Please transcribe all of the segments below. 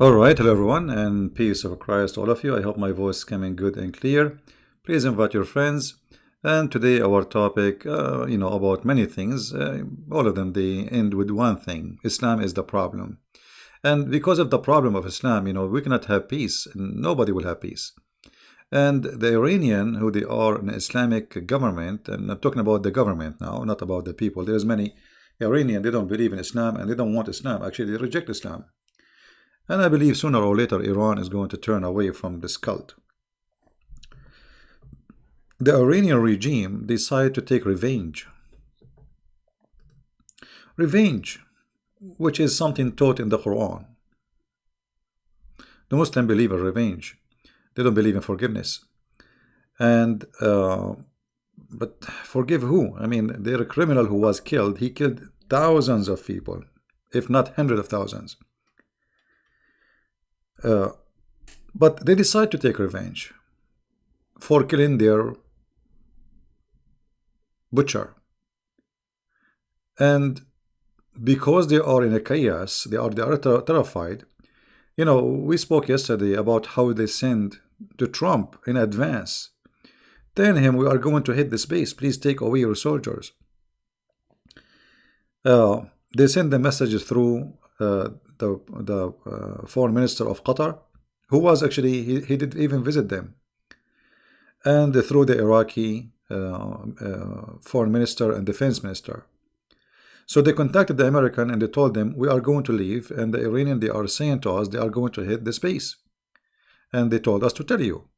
All right, hello everyone, and peace of Christ to all of you. I hope my voice is coming good and clear. Please invite your friends. And today our topic, about many things. All of them they end with one thing: Islam is the problem. And because of the problem of Islam, we cannot have peace. And nobody will have peace. And the Iranian, who they are an Islamic government, and I'm talking about the government now, not about the people. There's many Iranian, they don't believe in Islam and they don't want Islam. Actually, they reject Islam. And I believe sooner or later Iran is going to turn away from this cult. The Iranian regime decided to take revenge. Revenge, which is something taught in the Quran. The Muslims believe in revenge. They don't believe in forgiveness. And but forgive who? I mean, they're a criminal who was killed. He killed thousands of people, if not hundreds of thousands. But they decide to take revenge for killing their butcher. And because they are in a chaos, they are terrified. We spoke yesterday about how they send to Trump in advance, telling him we are going to hit this base. Please take away your soldiers. They send the messages through the foreign minister of Qatar, who was actually, he did even visit them, and through the Iraqi foreign minister and defense minister. So they contacted the American and they told them we are going to leave, and the Iranian, they are saying to us they are going to hit the space, and they told us to tell you.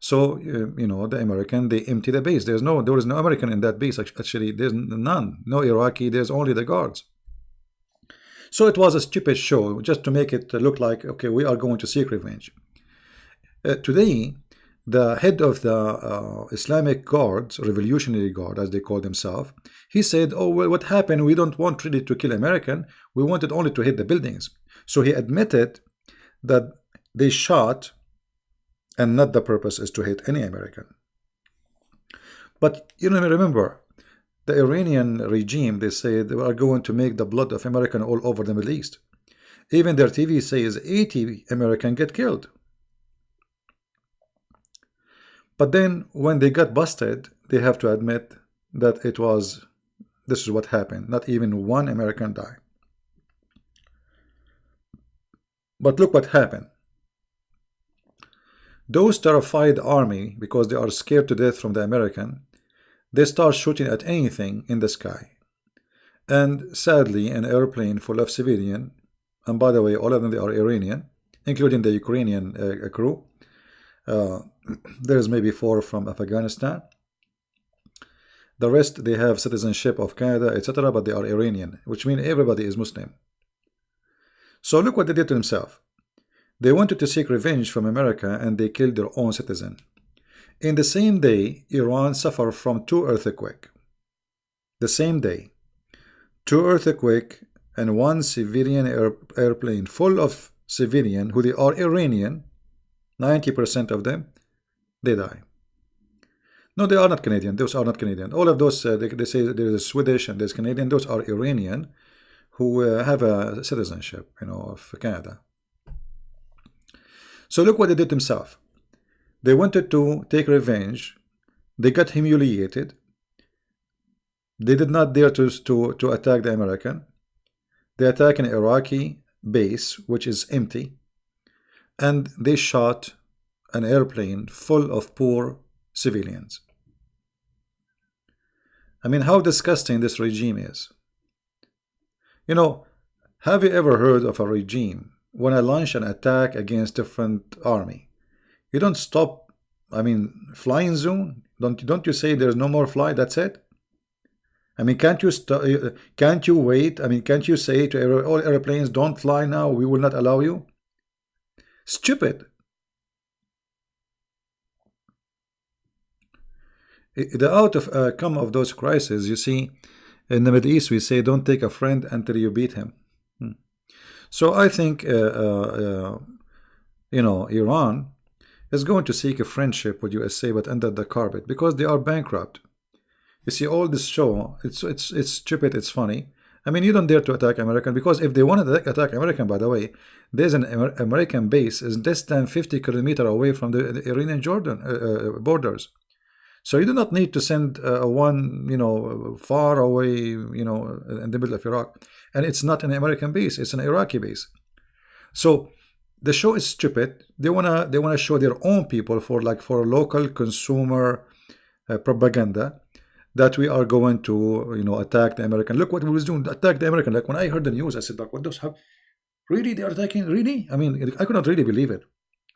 So the American, they empty the base. There is no American in that base. Actually, there's none. No Iraqi. There's only the guards. So it was a stupid show just to make it look like, okay, we are going to seek revenge. Today, the head of the Islamic Guards, Revolutionary Guard, as they call themselves, he said, oh, well, what happened? We don't want really to kill American. We wanted only to hit the buildings. So he admitted that they shot, and not the purpose is to hit any American. But remember, the Iranian regime, they say they are going to make the blood of American all over the Middle East. Even their TV says 80 American get killed. But then when they got busted, they have to admit that this is what happened. Not even one American died. But look what happened. Those terrified army, because they are scared to death from the American, they start shooting at anything in the sky. And sadly, an airplane full of civilian, and by the way, all of them, they are Iranian, including the Ukrainian crew. There's maybe 4 from Afghanistan. The rest, they have citizenship of Canada, etc., but they are Iranian, which means everybody is Muslim. So look what they did to themselves. They wanted to seek revenge from America, and they killed their own citizen. In the same day, Iran suffered from 2 earthquakes. The same day, 2 earthquakes and 1 civilian airplane full of civilian who they are Iranian. 90% of them, they die. No, they are not Canadian. Those are not Canadian. All of those, they say there is Swedish and there's Canadian. Those are Iranian who have a citizenship, of Canada. So look what they did themselves. They wanted to take revenge. They got humiliated. They did not dare to attack the American. They attacked an Iraqi base, which is empty. And they shot an airplane full of poor civilians. I mean, how disgusting this regime is. Have you ever heard of a regime when I launch an attack against different army? You don't stop, flying zone? Don't you say there's no more fly, that's it? Can't you wait? Can't you say to all airplanes, don't fly now, we will not allow you? Stupid. The outcome of those crises, you see, in the Middle East, we say, don't take a friend until you beat him. So I think, Iran is going to seek a friendship with USA, but under the carpet, because they are bankrupt. You see, all this show, it's stupid, it's funny, I mean, you don't dare to attack American, because if they want to attack American, by the way, there's an American base is less than 50 kilometers away from the Iranian Jordan borders. So you do not need to send one, far away, in the middle of Iraq. And it's not an American base; it's an Iraqi base. So the show is stupid. They wanna show their own people for local consumer propaganda, that we are going to attack the American. Look what we was doing, attack the American. Like when I heard the news, I said, like, what does have really they are attacking? Really? I mean, I could not really believe it.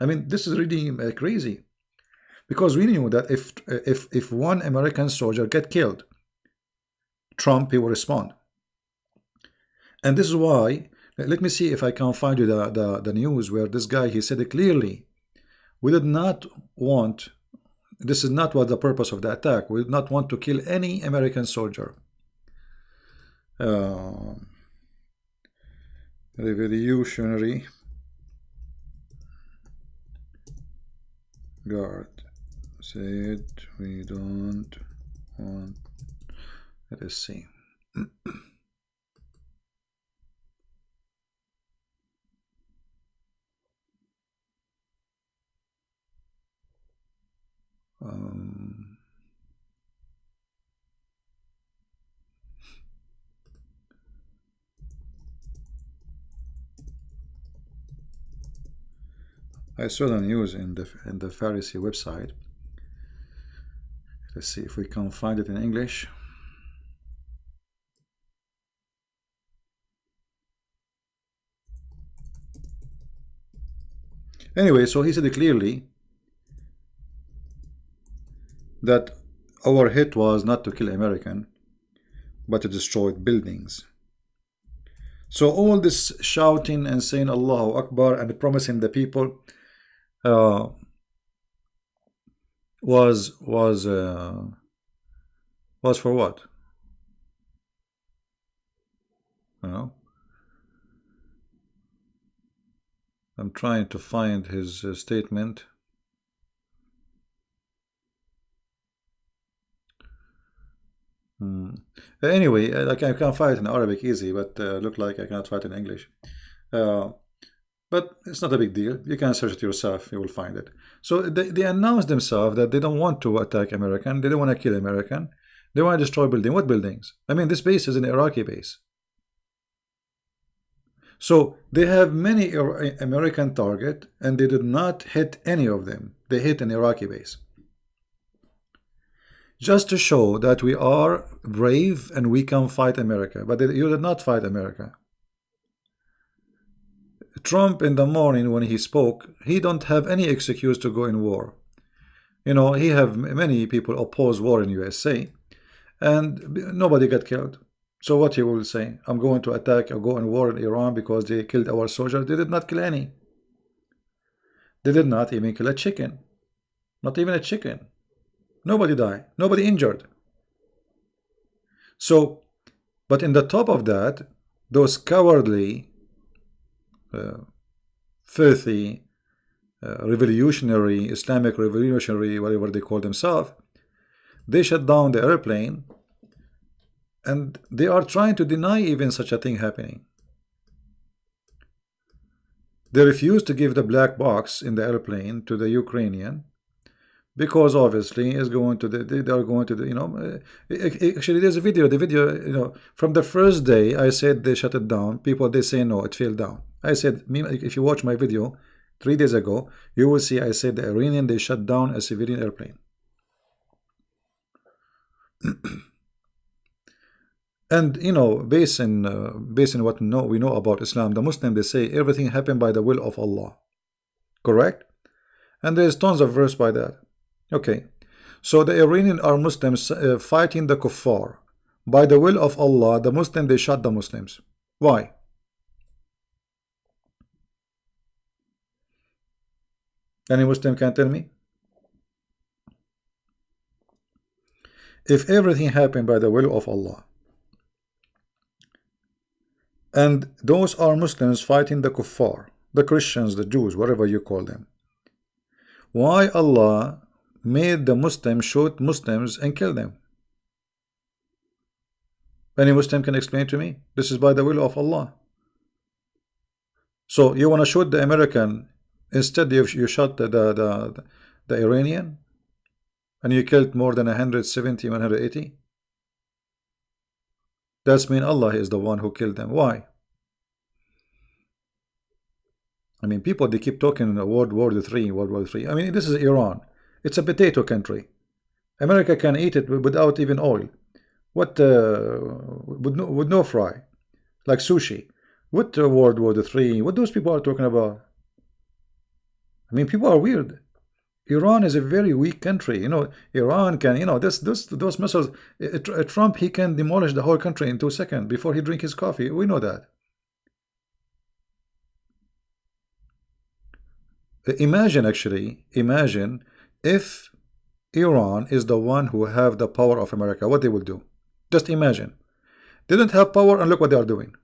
I mean, this is really crazy, because we knew that if one American soldier get killed, Trump, he will respond. And this is why, let me see if I can find you the news where this guy, he said it clearly. We did not want, this is not what the purpose of the attack. We did not want to kill any American soldier. Revolutionary Guard said we don't want, let us see. I saw the news in the Pharisee website. Let's see if we can find it in English. Anyway, so he said clearly that our hit was not to kill American, but to destroy buildings. So all this shouting and saying Allahu Akbar and promising the people was for what? I'm trying to find his statement. Anyway, like I can find it in Arabic easy, but look like I cannot find it in English. But it's not a big deal. You can search it yourself. You will find it. So they announced themselves that they don't want to attack American. They don't want to kill American. They want to destroy buildings. What buildings? I mean, this base is an Iraqi base. So they have many American target, and they did not hit any of them. They hit an Iraqi base. Just to show that we are brave and we can fight America. But you did not fight America. Trump in the morning when he spoke, he don't have any excuse to go in war. He have many people oppose war in USA, and nobody got killed. So what he will say? I'm going to attack or go in war in Iran because they killed our soldiers. They did not kill any. They did not even kill a chicken. Not even a chicken. Nobody died. Nobody injured. So, but in the top of that, those cowardly filthy, revolutionary, Islamic revolutionary, whatever they call themselves, they shut down the airplane, and they are trying to deny even such a thing happening. They refuse to give the black box in the airplane to the Ukrainian, because obviously it's going to they are going to actually there's a video, from the first day I said they shut it down. People, they say no, it fell down. I said, if you watch my video 3 days ago, you will see I said the Iranian, they shut down a civilian airplane. And based on what we know about Islam, the Muslim, they say everything happened by the will of Allah, correct? And there's tons of verse by that. Okay, so the Iranian are Muslims fighting the kuffar. By the will of Allah, the Muslim, they shot the Muslims. Why? Any Muslim can tell me? If everything happened by the will of Allah, and those are Muslims fighting the kuffar, the Christians, the Jews, whatever you call them, why Allah made the Muslims shoot Muslims and kill them? Any Muslim can explain to me? This is by the will of Allah. So you want to shoot the American, instead you shot the Iranian, and you killed more than 170, 180. That's mean Allah is the one who killed them. Why? I mean, people, they keep talking World War III, World War III. I mean, this is Iran. It's a potato country. America can eat it without even oil. What with no fry, like sushi. What World War III? What those people are talking about? I mean, people are weird. Iran is a very weak country. Iran can, those missiles. Trump, he can demolish the whole country in 2 seconds before he drink his coffee. We know that. Imagine if Iran is the one who have the power of America, what they will do. Just imagine. They don't have power, and look what they are doing.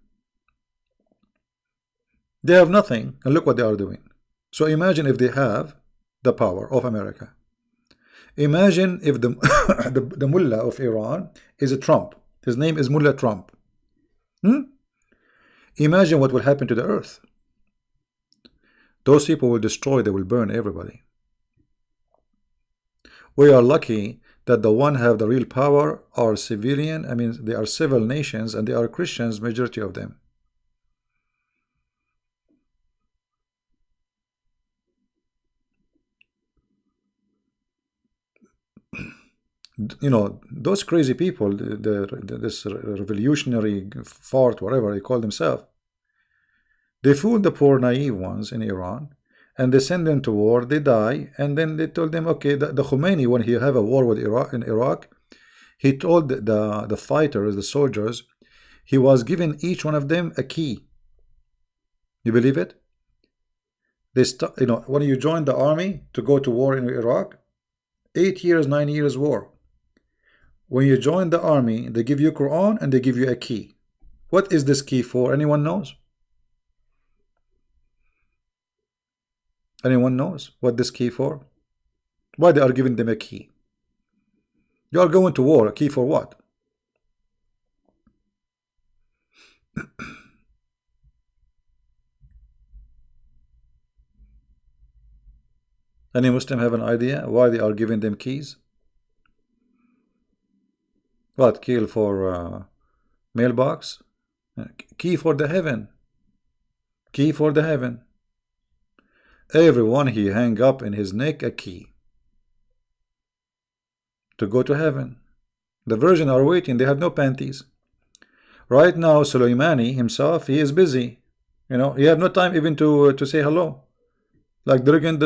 They have nothing, and look what they are doing. So imagine if they have the power of America. Imagine if the the mullah of Iran is a Trump. His name is Mullah Trump. Imagine what will happen to the earth. Those people will destroy, they will burn everybody. We are lucky that the one have the real power are civilian. I mean, they are civil nations, and they are Christians, majority of them. Those crazy people, this revolutionary fart, whatever they call themselves, they fooled the poor naive ones in Iran, and they send them to war, they die, and then they told them, okay, the Khomeini, when he have a war with Iraq, he told the fighters, the soldiers, he was giving each one of them a key. You believe it? When you join the army to go to war in Iraq, 8 years, 9 years war. When you join the army, they give you Quran and they give you a key. What is this key for? Anyone knows? Anyone knows what this key for? Why they are giving them a key? You are going to war. A key for what? Any Muslim have an idea why they are giving them keys? What? Key for mailbox? Key for the heaven. Key for the heaven. Everyone he hang up in his neck a key to go to heaven. The virgin are waiting. They have no panties. Right now, Soleimani himself, he is busy. He have no time even to say hello. Like Soleimani,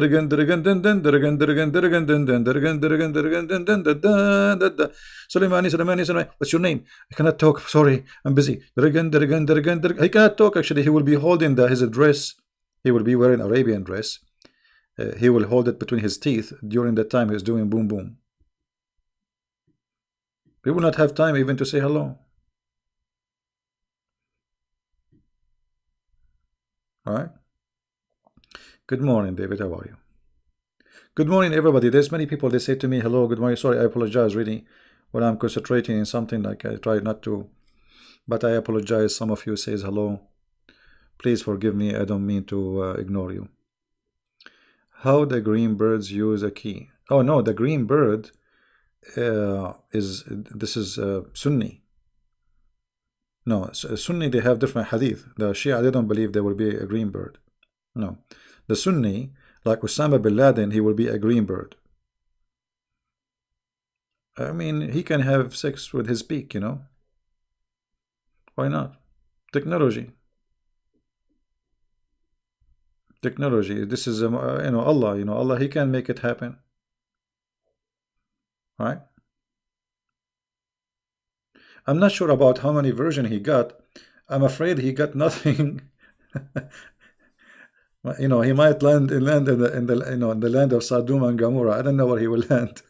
what's your name? I cannot talk. Sorry, I'm busy. He cannot talk. Actually, he will be holding his dress. He will be wearing Arabian dress. He will hold it between his teeth during the time he's doing boom boom. He will not have time even to say hello. All right. Good morning, David. How are you? Good morning, everybody. There's many people, they say to me, hello, good morning. Sorry, I apologize really when I'm concentrating in something, like I try not to, but I apologize. Some of you says hello. Please forgive me. I don't mean to ignore you. How the green birds use a key? Oh no, the green bird is Sunni. No, Sunni, they have different hadith. The Shia, they don't believe there will be a green bird. No. The Sunni, like Osama bin Laden, he will be a green bird. I mean, he can have sex with his beak, Why not? Technology. Technology. This is, Allah, Allah, he can make it happen. Right? I'm not sure about how many versions he got. I'm afraid he got nothing. He might land in the land of Sodom and Gomorrah. I don't know where he will land.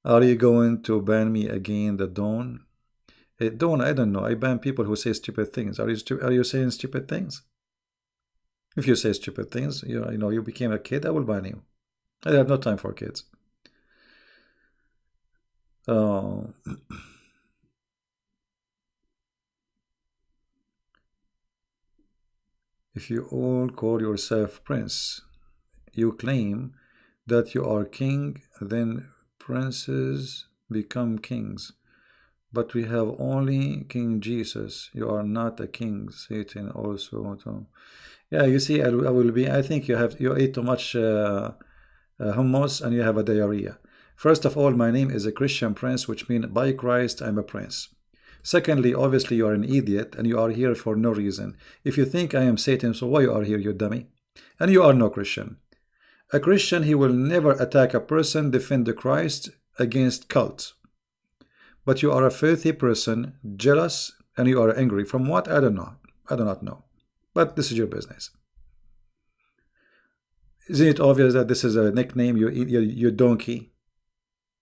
Are you going to ban me again, the Dawn? Dawn, I don't know. I ban people who say stupid things. Are you saying stupid things? If you say stupid things, you became a kid, I will ban you. I have no time for kids. If you all call yourself prince, you claim that you are king, then princes become kings. But we have only King Jesus. You are not a king. Satan also. Yeah, you see, I will be. I think you ate too much hummus and you have a diarrhea. First of all, my name is a Christian prince, which means by Christ I'm a prince. Secondly, obviously you are an idiot and you are here for no reason. If you think I am Satan, so why you are here, you dummy? And you are no Christian. A Christian, he will never attack a person, defend the Christ against cults. But you are a filthy person, jealous, and you are angry. From what? I don't know. I do not know. But this is your business. Isn't it obvious that this is a nickname? You donkey.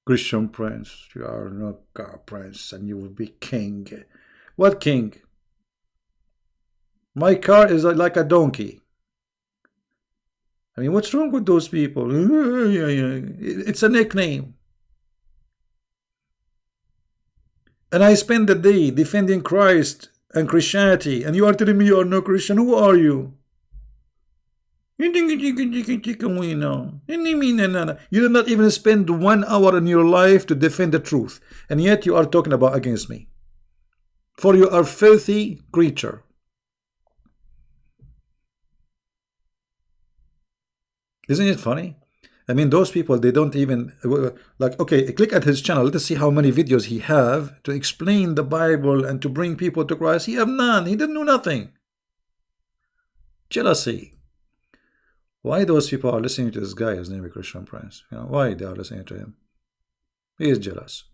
Christian prince. You are not a prince and you will be king. What king? My car is like a donkey. I mean, what's wrong with those people? It's a nickname. And I spend the day defending Christ and Christianity, and you are telling me you are no Christian. Who are you? You did not even spend 1 hour in your life to defend the truth, and yet you are talking about against me. For you are a filthy creature. Isn't it funny? I mean, those people, they don't even, like, okay, click at his channel. Let's see how many videos he have to explain the Bible and to bring people to Christ. He have none. He didn't know nothing. Jealousy. Why those people are listening to this guy, his name is Christian Prince? You know, why they are listening to him? He is jealous.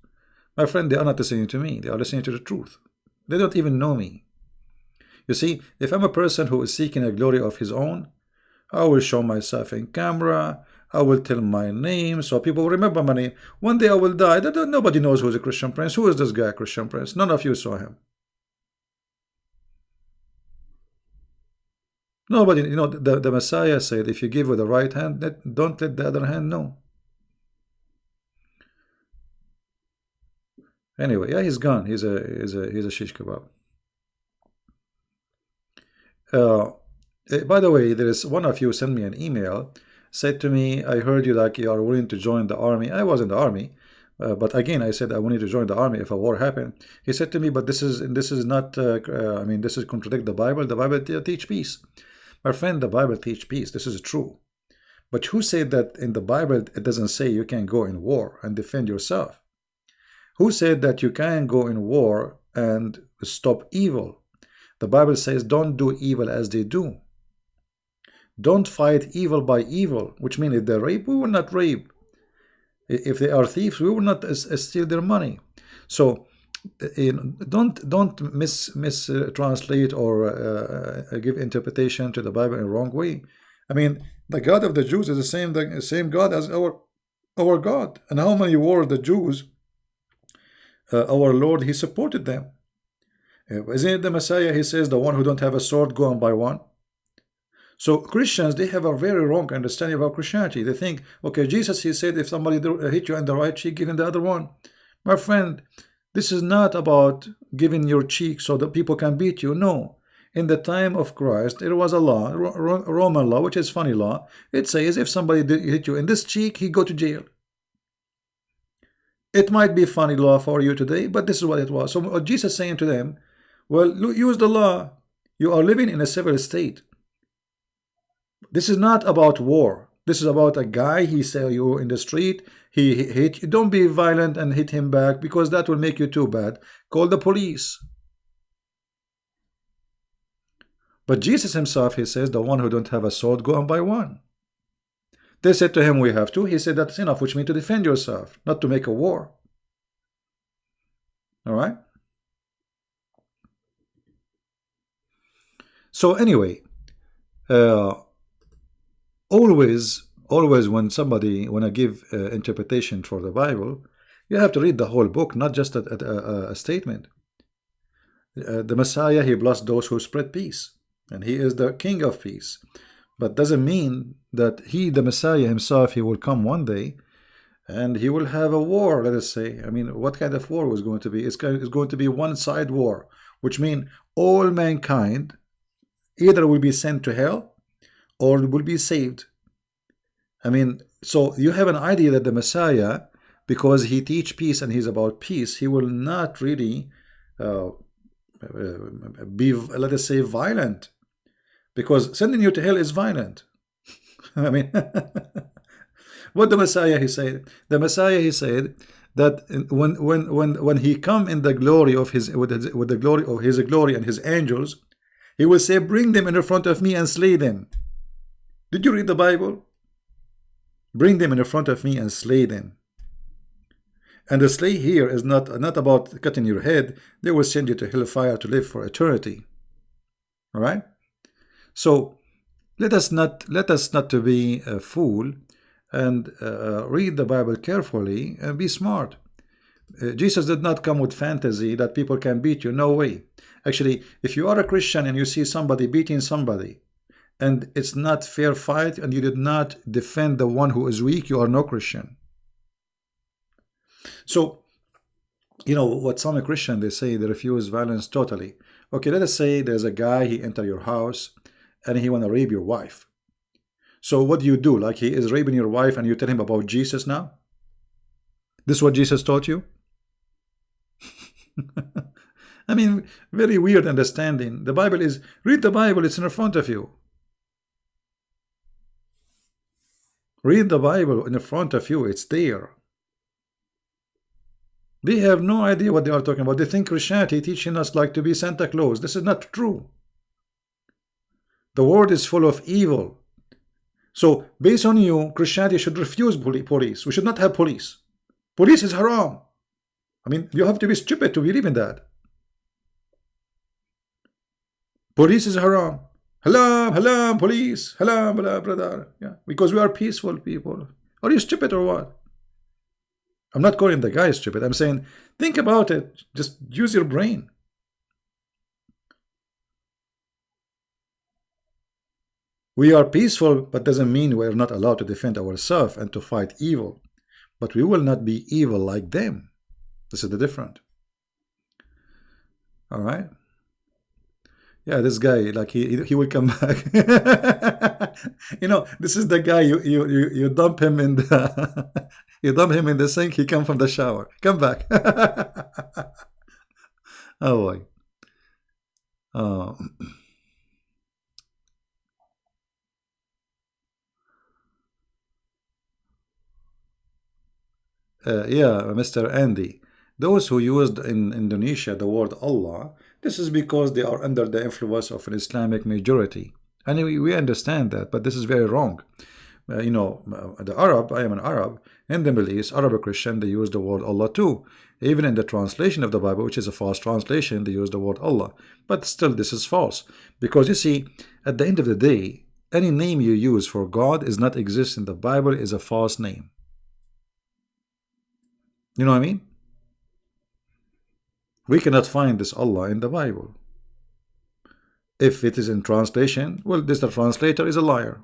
My friend, they are not listening to me. They are listening to the truth. They don't even know me. You see, if I'm a person who is seeking a glory of his own, I will show myself in camera. I will tell my name so people will remember my name. One day I will die. Nobody knows who is a Christian Prince. Who is this guy, Christian Prince? None of you saw him. Nobody, you know, the Messiah said, if you give with the right hand, don't let the other hand know. Anyway, yeah, he's gone. He's a shish kebab. By the way, there is one of you sent me an email, said to me, I heard you like you are willing to join the army. I was in the army, but again, I said I wanted to join the army if a war happened. He said to me, but this is not. I mean, this is contradict the Bible. The Bible teach peace, my friend. The Bible teach peace. This is true, but who said that in the Bible it doesn't say you can go in war and defend yourself? Who said that you can go in war and stop evil? The Bible says, don't do evil as they do. Don't fight evil by evil, which means if they rape, we will not rape. If they are thieves, we will not steal their money. So don't mistranslate or give interpretation to the Bible in a wrong way. I mean, the God of the Jews is the same God as our God. And how many wars the Jews, our Lord, he supported them. Isn't it the Messiah? He says, the one who don't have a sword, go and buy one. So Christians, they have a very wrong understanding about Christianity. They think, okay, Jesus, he said, if somebody hit you in the right cheek, give him the other one. My friend, this is not about giving your cheek so that people can beat you. No. In the time of Christ, there was a law, Roman law, which is funny law. It says if somebody hit you in this cheek, he go to jail. It might be funny law for you today, but this is what it was. So Jesus saying to them, well, use the law. You are living in a civil state. This is not about war. This is about a guy, he saw you in the street, he hit you. Don't be violent and hit him back, because that will make you too bad. Call the police. But Jesus himself, he says, the one who don't have a sword, go and buy one. They said to him, we have to. He said, that's enough, which means to defend yourself, not to make a war. All right? So anyway, always when I give interpretation for the Bible, you have to read the whole book, not just a statement. The Messiah, he blessed those who spread peace, and he is the King of peace. But doesn't mean that he, the Messiah himself, he will come one day and he will have a war, let us say. I mean, what kind of war was going to be? It's going to be one-side war, which means all mankind Either will be sent to hell or will be saved. I mean, so you have an idea that the Messiah, because he teach peace and he's about peace, he will not really uh, be, let us say, violent, because sending you to hell is violent. I mean, what the Messiah he said? The Messiah he said that when he come in the glory of his with the glory of his glory and his angels, he will say, "Bring them in the front of me and slay them." Did you read the Bible? Bring them in the front of me and slay them. And the slay here is not about cutting your head. They will send you to hellfire to live for eternity. All right. So let us not to be a fool, and read the Bible carefully and be smart. Jesus did not come with fantasy that people can beat you. No way. Actually, if you are a Christian and you see somebody beating somebody, and it's not fair fight, and you did not defend the one who is weak, you are no Christian. So, you know what some Christian they say, they refuse violence totally. Okay, let us say there's a guy, he enter your house and he want to rape your wife. So what do you do? Like, he is raping your wife and you tell him about Jesus now? This is what Jesus taught you? I mean, very weird understanding. The Bible is, read the Bible, it's in front of you. Read the Bible in front of you, it's there. They have no idea what they are talking about. They think Christianity teaching us like to be Santa Claus. This is not true. The world is full of evil. So, based on you, Christianity should refuse police. We should not have police. Police is haram. I mean, you have to be stupid to believe in that. Police is haram. Halam, halam, police. Halam, blah, brother. Yeah, because we are peaceful people. Are you stupid or what? I'm not calling the guy stupid. I'm saying, think about it. Just use your brain. We are peaceful, but doesn't mean we are not allowed to defend ourselves and to fight evil. But we will not be evil like them. This is the difference. All right. Yeah, this guy, like he will come back. You know, this is the guy you dump him in the you dump him in the sink. He come from the shower. Come back. Oh boy. Oh. Yeah, Mr. Andy. Those who used in Indonesia the word Allah, this is because they are under the influence of an Islamic majority. And we understand that, but this is very wrong. You know, the Arab, I am an Arab, in the Middle East, Arab Christian, they use the word Allah too. Even in the translation of the Bible, which is a false translation, they use the word Allah. But still, this is false. Because you see, at the end of the day, any name you use for God is not exist in the Bible, is a false name. You know what I mean? We cannot find this Allah in the Bible. If it is in translation, well, this the translator is a liar.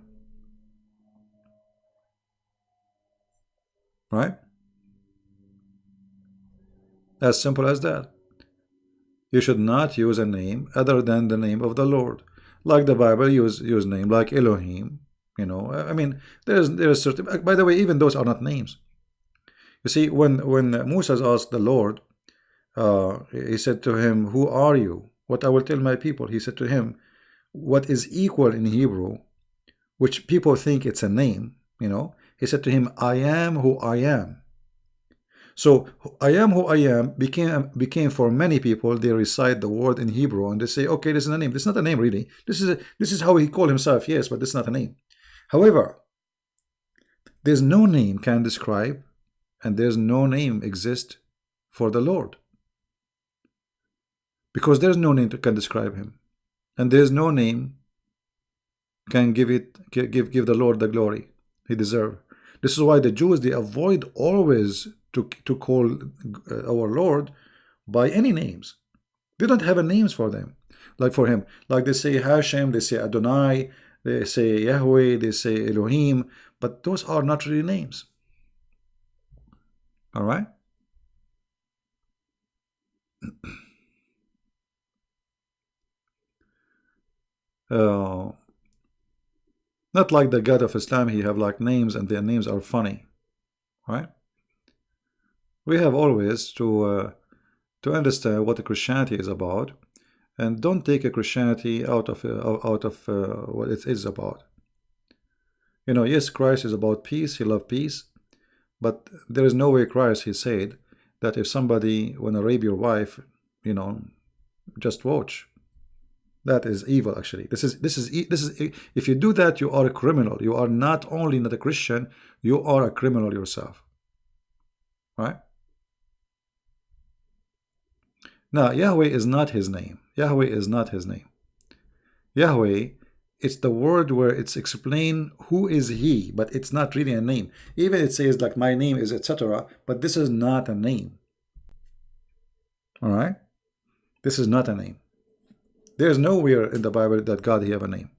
Right? As simple as that. You should not use a name other than the name of the Lord. Like the Bible use name like Elohim. You know, I mean, there's certain. By the way, even those are not names. You see, when Moses asked the Lord, he said to him, "Who are you? What I will tell my people." He said to him, what is equal in Hebrew, which people think it's a name, you know. He said to him, "I am who I am." So I am who I am became for many people, they recite the word in Hebrew and they say, okay, this is a name. This is not a name really. This is how he called himself, yes, but this is not a name. However, there's no name can describe, and there's no name exist for the Lord. Because there's no name that can describe him. And there's no name can give the Lord the glory he deserves. This is why the Jews, they avoid always to call our Lord by any names. They don't have a names for them. Like for him. Like they say Hashem, they say Adonai, they say Yahweh, they say Elohim, but those are not really names. All right? Uh, Not like the God of Islam, he have like names and their names are funny, right? We have always to understand what the Christianity is about, and don't take a Christianity out of what it is about. You know, yes, Christ is about peace. He loved peace, but there is no way Christ, he said, that if somebody wanna rape your wife, you know, just watch. That is evil. Actually, this is if you do that, you are a criminal. You are not only not a Christian, you are a criminal yourself, right? Now, Yahweh is not his name. Yahweh is not his name. Yahweh, it's the word where it's explained who is he, but it's not really a name. Even it says like my name is etc., but this is not a name. All right, this is not a name. There's nowhere in the Bible that God he have a name.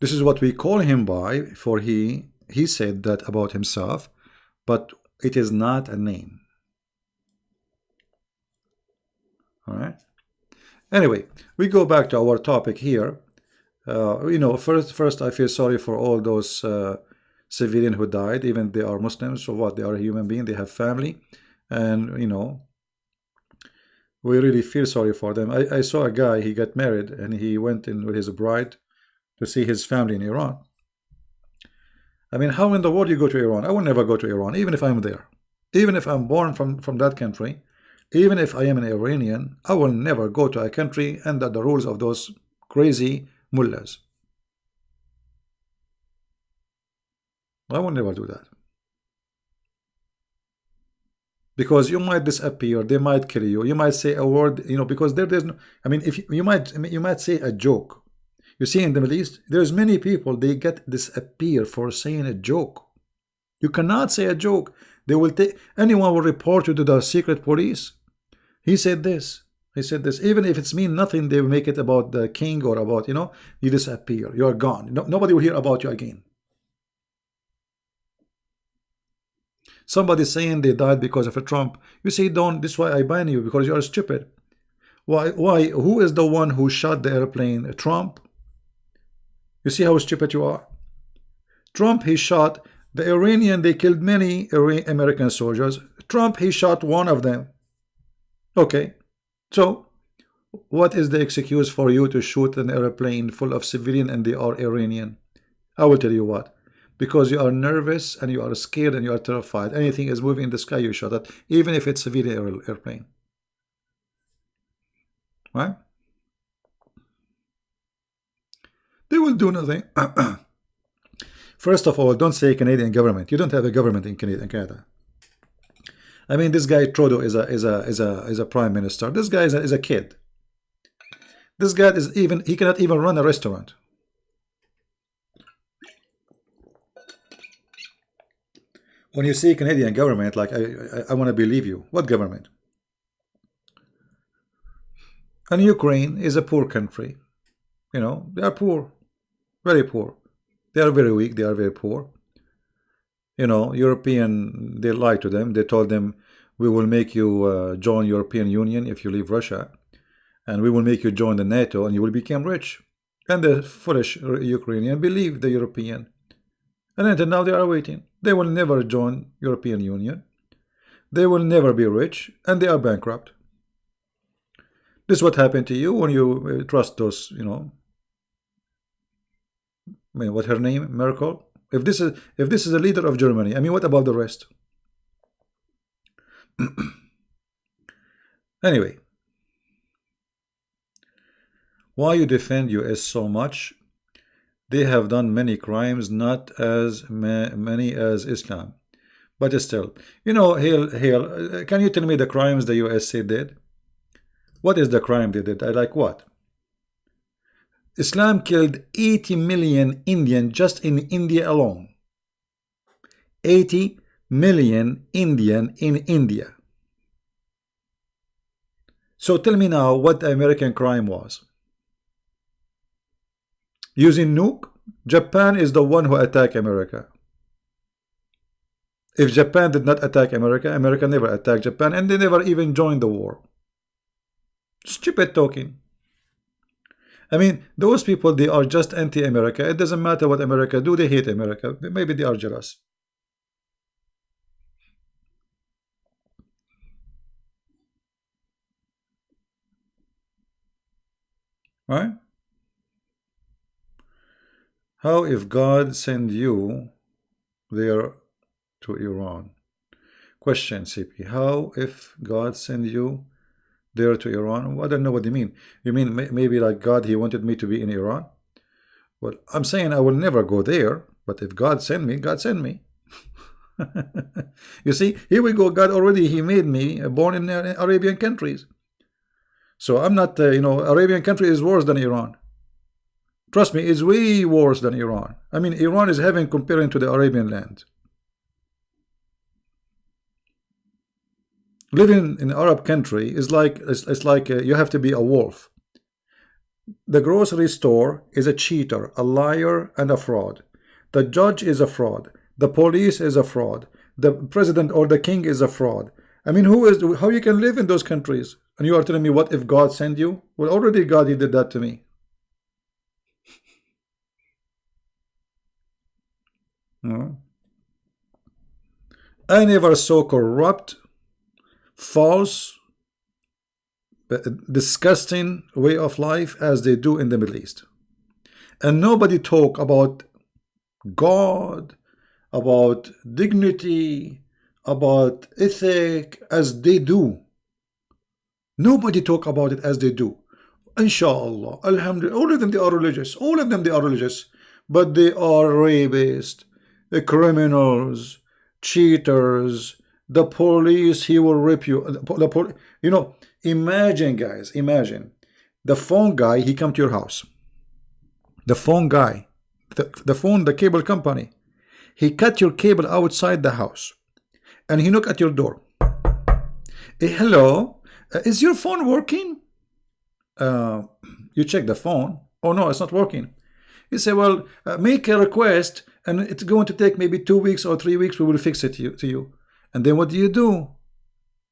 This is what we call him by, for he said that about himself, but it is not a name. All right. Anyway, we go back to our topic here. You know, first I feel sorry for all those civilians who died, even they are Muslims. So what? They are a human being. They have family, and you know, we really feel sorry for them. I saw a guy. He got married, and he went in with his bride to see his family in Iran. I mean, how in the world you go to Iran? I will never go to Iran, even if I'm there. Even if I'm born from that country, even if I am an Iranian, I will never go to a country under the rules of those crazy mullahs. I will never do that. Because you might disappear, they might kill you, you might say a word, you know, because there's no, I mean, if you might say a joke. You see, in the Middle East, there's many people, they get disappear for saying a joke. You cannot say a joke. They will take, anyone will report you to the secret police. He said this. He said this. Even if it's mean nothing, they will make it about the king or about, you know, you disappear. You are gone. No, nobody will hear about you again. Somebody saying they died because of a Trump. You say, don't, this is why I ban you, because you are stupid. Why? Who is the one who shot the airplane? Trump? You see how stupid you are? Trump, he shot the Iranian, they killed many American soldiers. Trump, he shot one of them. Okay, so what is the excuse for you to shoot an airplane full of civilians and they are Iranian? I will tell you what. Because you are nervous and you are scared and you are terrified. Anything is moving in the sky, you shot it, even if it's a civilian airplane. Right? They will do nothing. First of all, don't say Canadian government. You don't have a government in Canada. I mean, this guy Trudeau is a prime minister. This guy is a kid. This guy is even, he cannot even run a restaurant. When you say Canadian government, like I want to believe you. What government? And Ukraine is a poor country. You know, they are poor, very poor. They are very weak. They are very poor. You know, European, they lied to them. They told them, we will make you join European Union if you leave Russia. And we will make you join the NATO and you will become rich. And the foolish Ukrainian believe the European. And until now they are waiting. They will never join European Union. They will never be rich. And they are bankrupt. This is what happened to you when you trust those, you know. I mean, what her name? Merkel? If this is a leader of Germany, I mean, what about the rest? Anyway, why you defend US so much? They have done many crimes, not as many as Islam, but still, you know, Hale, can you tell me the crimes the USA did? What is the crime they did? I like what? Islam killed 80 million Indians just in India alone. 80 million Indian in India. So tell me now what the American crime was. Using nuke? Japan is the one who attacked America. If Japan did not attack America, America never attacked Japan, and they never even joined the war. Stupid talking. I mean, those people, they are just anti-America. It doesn't matter what America do, they hate America. Maybe they are jealous. Right? How if God send you there to Iran? Question, CP. How if God send you there to Iran? Well, I don't know what you mean. You mean maybe like God, he wanted me to be in Iran? Well, I'm saying I will never go there, but if God send me, God send me. You see, here we go. God already, he made me born in Arabian countries. So I'm not, Arabian country is worse than Iran. Trust me, it's way worse than Iran. I mean, Iran is heaven comparing to the Arabian land. Living in Arab country is like it's like you have to be a wolf. The grocery store is a cheater, a liar, and a fraud. The judge is a fraud. The police is a fraud. The president or the king is a fraud. I mean, how you can live in those countries? And you are telling me, what if God sent you? Well, already God, he did that to me. I never saw corrupt, false, disgusting way of life as they do in the Middle East. And nobody talk about God, about dignity, about ethic as they do. Nobody talk about it as they do. Inshallah, alhamdulillah, all of them they are religious. All of them they are religious. But they are rapists, criminals, cheaters. The police, he will rip you. Imagine, guys, imagine. The phone guy, he come to your house. The phone guy, the cable company, he cut your cable outside the house. And he knock at your door. Hello, is your phone working? You check the phone. Oh no, it's not working. You say, well, make a request, and it's going to take maybe 2 weeks or 3 weeks. We will fix it to you. And then what do you do?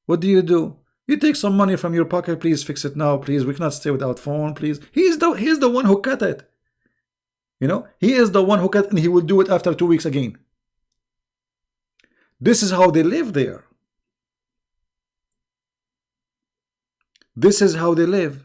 What do you do? You take some money from your pocket. Please fix it now. Please, we cannot stay without phone. Please. He's the one who cut it. He is the one who cut, and he will do it after 2 weeks again. This is how they live there. This is how they live.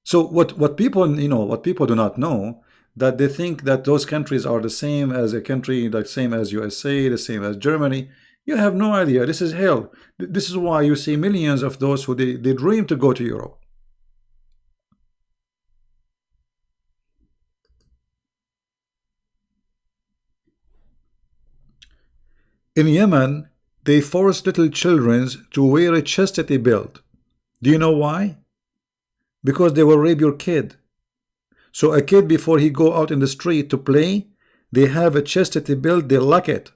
So what people do not know, that they think that those countries are the same as a country, the same as USA, the same as Germany. You have no idea. This is hell. This is why you see millions of those who they dream to go to Europe. In Yemen, they force little children to wear a chastity belt. Do you know why? Because they will rape your kid. So a kid, before he go out in the street to play, they have a chastity belt, they lock it.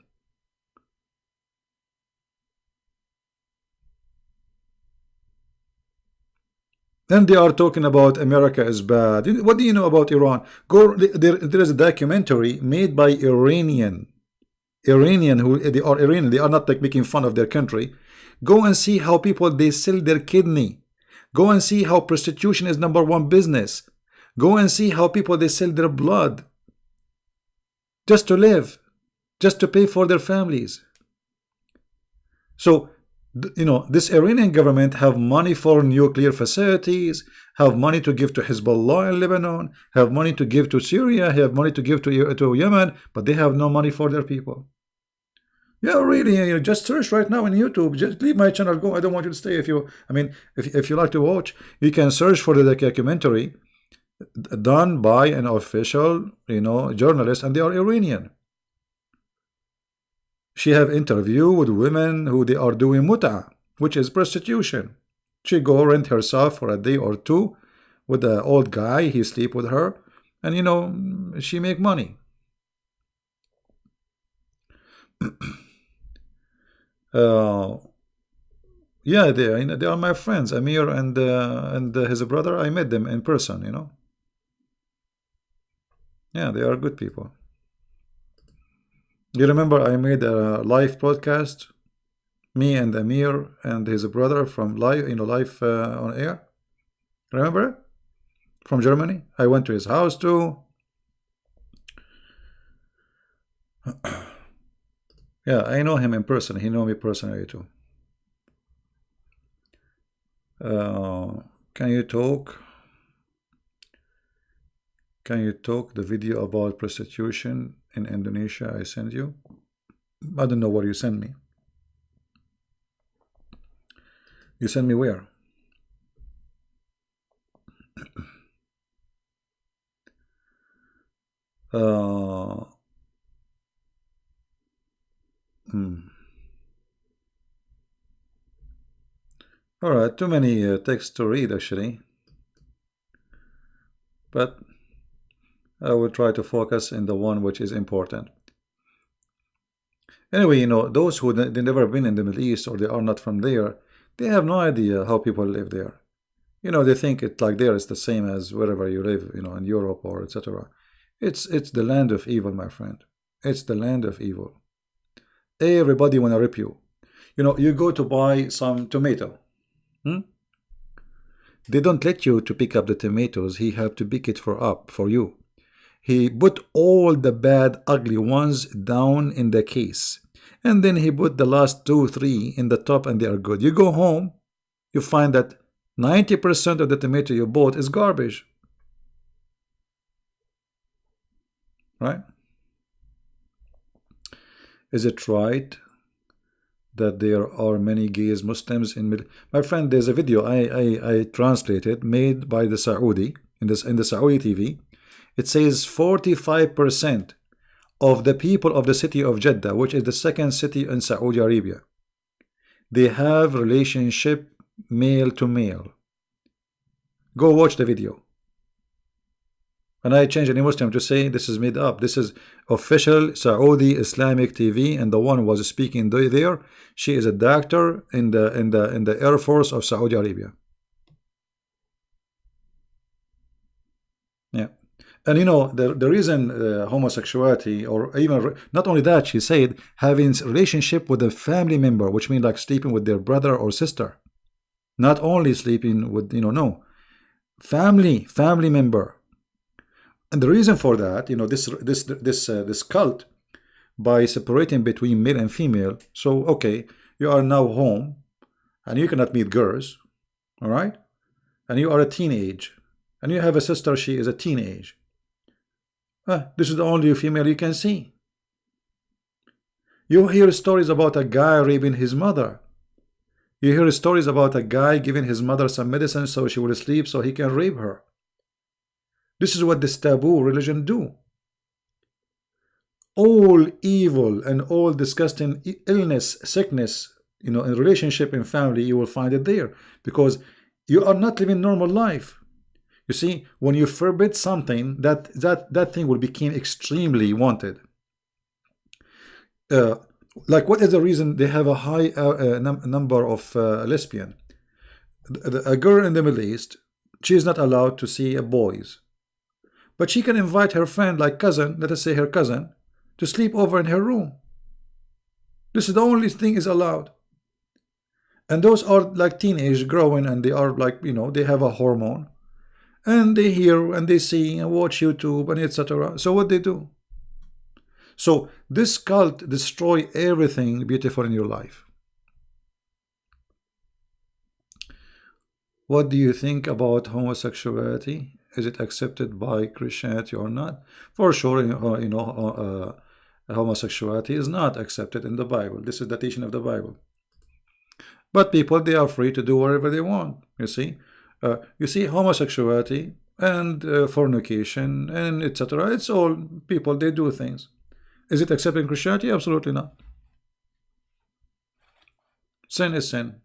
Then they are talking about America is bad. What do you know about Iran? There is a documentary made by Iranian who they are Iranian. They are not like making fun of their country. Go and see how people they sell their kidney. Go and see how prostitution is #1 business. Go and see how people they sell their blood just to live, just to pay for their families. So, this Iranian government have money for nuclear facilities, have money to give to Hezbollah in Lebanon, have money to give to Syria, have money to give to Yemen, but they have no money for their people. Yeah, really, just search right now on YouTube. Just leave my channel, go. I don't want you to stay. If you like to watch, you can search for the documentary done by an official, journalist, and they are Iranian. She have interview with women who they are doing muta, which is prostitution. She go rent herself for a day or two with the old guy. He sleep with her, and she make money. Yeah, they are my friends, Amir and his brother. I met them in person. Yeah, they are good people. You remember I made a live podcast Me and Amir and his brother from live, live on air. Remember? From Germany. I went to his house too. Yeah, I know him in person. He know me personally too. Can you talk? Can you talk the video about prostitution in Indonesia I sent you? I don't know what you sent me. You sent me where? Uh, hmm. All right, too many texts to read actually, but I will try to focus in the one which is important. Anyway, those who they never been in the Middle East or they are not from there, they have no idea how people live there. They think it like there is the same as wherever you live, in Europe or etc. It's the land of evil, my friend. It's the land of evil. Everybody wanna rip you. You go to buy some tomato. They don't let you to pick up the tomatoes. He have to pick it for you. He put all the bad, ugly ones down in the case. And then he put the last 2, 3 in the top and they are good. You go home, you find that 90% of the tomato you bought is garbage. Right? Is it right that there are many gays Muslims in my friend, there's a video I translated made by the Saudi in the Saudi TV. It says 45% of the people of the city of Jeddah, which is the second city in Saudi Arabia, they have relationship male to male. Go watch the video. And I changed any Muslim to say this is made up. This is official Saudi Islamic TV, and the one who was speaking there, she is a doctor in the Air Force of Saudi Arabia. Yeah. And the reason homosexuality, or even not only that, she said having relationship with a family member, which means like sleeping with their brother or sister, not only sleeping with no family member. And the reason for that, this cult, by separating between male and female. So okay, you are now home, and you cannot meet girls, all right? And you are a teenage, and you have a sister. She is a teenage. This is the only female you can see. You hear stories about a guy raping his mother. You hear stories about a guy giving his mother some medicine so she will sleep so he can rape her. This is what this taboo religion do. All evil and all disgusting illness, sickness, in relationship and family, you will find it there, because you are not living normal life. You see, when you forbid something, that thing will become extremely wanted. Like, what is the reason they have a high number of lesbian? A girl in the Middle East, she is not allowed to see boys. But she can invite her friend, like cousin, let us say her cousin, to sleep over in her room. This is the only thing is allowed. And those are like teenage growing, and they are like, they have a hormone. And they hear and they see and watch YouTube and etc. So what they do? So this cult destroy everything beautiful in your life. What do you think about homosexuality? Is it accepted by Christianity or not? For sure, homosexuality is not accepted in the Bible. This is the teaching of the Bible. But people, they are free to do whatever they want. You see, homosexuality and fornication and etc. It's all people, they do things. Is it accepted in Christianity? Absolutely not. Sin is sin.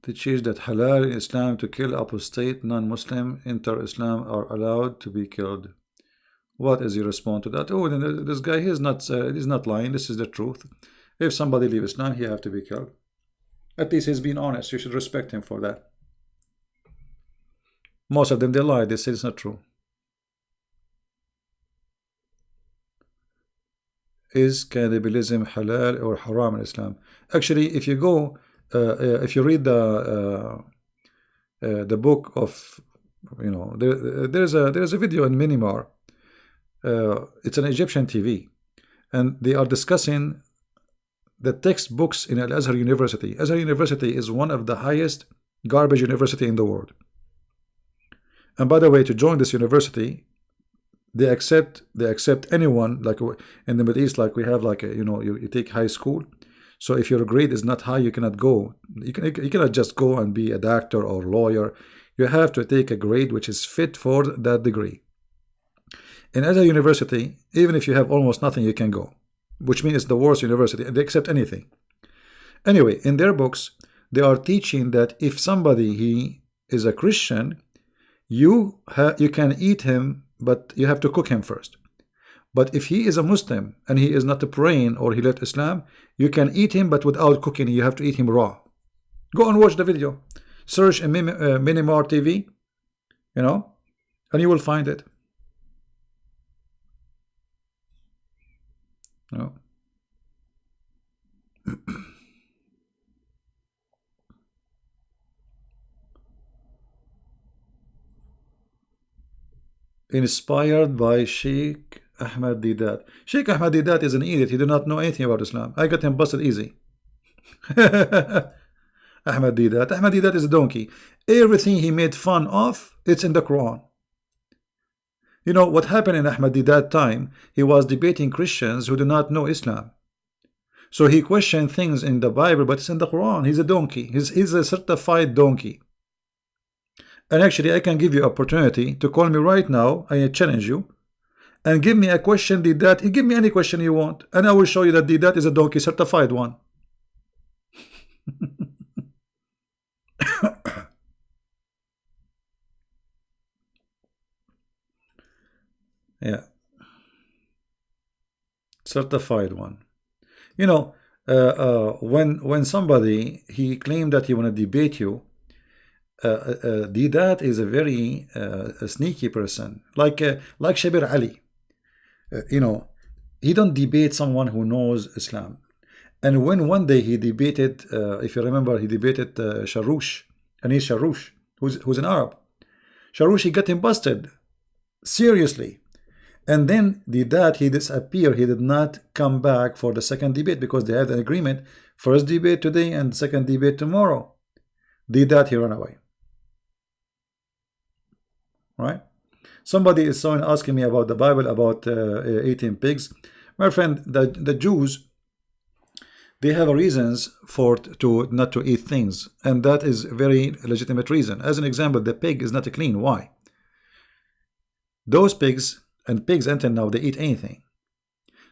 Teaches that halal in Islam to kill apostate non-Muslim enter Islam are allowed to be killed. What is your response to that? Oh, then this guy, he's not lying. This is the truth. If somebody leave Islam, he have to be killed. At least he's being honest. You should respect him for that. Most of them, they lie. They say it's not true. is cannibalism halal or haram in Islam? Actually, if you go, if you read the book of, there's a video in Minimar. It's an Egyptian TV, and they are discussing the textbooks in Al Azhar University. Azhar University is one of the highest garbage university in the world. And by the way, to join this university, they accept anyone. Like in the Middle East, like we have like you take high school. So if your grade is not high, you cannot go. You cannot just go and be a doctor or lawyer. You have to take a grade which is fit for that degree. In Azhar University, even if you have almost nothing, you can go, which means it's the worst university. They accept anything. Anyway, in their books, they are teaching that if somebody he is a Christian, you can eat him, but you have to cook him first. But if he is a Muslim and he is not praying or he left Islam, you can eat him, but without cooking. You have to eat him raw. Go and watch the video. Search in Minimar TV, and you will find it. Inspired by Sheikh Ahmad Didat. Sheikh Ahmad Didat is an idiot. He did not know anything about Islam. I got him busted easy. Ahmad Didat is a donkey. Everything he made fun of, it's in the Quran. You know what happened in Ahmad Didat time? He was debating Christians who do not know Islam. So he questioned things in the Bible, but it's in the Quran. He's a donkey. He's a certified donkey. And actually, I can give you opportunity to call me right now. I challenge you. And give me a question, Didat. Give me any question you want. And I will show you that Didat is a donkey, certified one. Yeah. Certified one. When somebody, he claimed that he want to debate you, Didat is a very sneaky person, like Shabir Ali. He don't debate someone who knows Islam. And when one day he debated, if you remember, he debated Sharoush, Anis Sharoush, who's an Arab. Sharoush, he got him busted, seriously. And then Didat, he disappeared. He did not come back for the second debate because they had an agreement. First debate today and second debate tomorrow. Didat, he ran away. Right? Somebody is asking me about the Bible, about eating pigs. My friend, the Jews, they have reasons to not to eat things, and that is a very legitimate reason. As an example, the pig is not clean. Why? Those pigs, and pigs until now, they eat anything.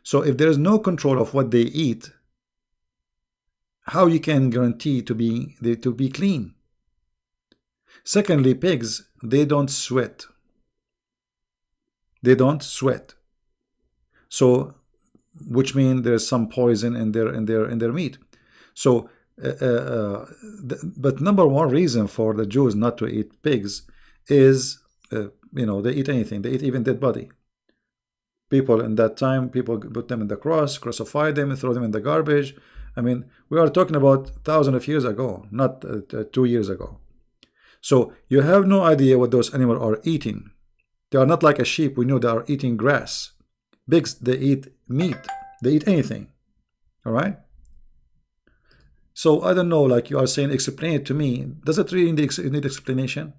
So if there is no control of what they eat, how you can guarantee to be clean? Secondly, pigs, they don't sweat. They don't sweat. So, which means there's some poison in their meat. So, but number one reason for the Jews not to eat pigs is, they eat anything. They eat even dead body. People in that time, people put them in the cross, crucify them, and throw them in the garbage. I mean, we are talking about thousands of years ago, not 2 years ago. So you have no idea what those animals are eating. They are not like a sheep. We know they are eating grass. Pigs, they eat meat. They eat anything. All right? So I don't know, like you are saying, explain it to me. Does it really need explanation?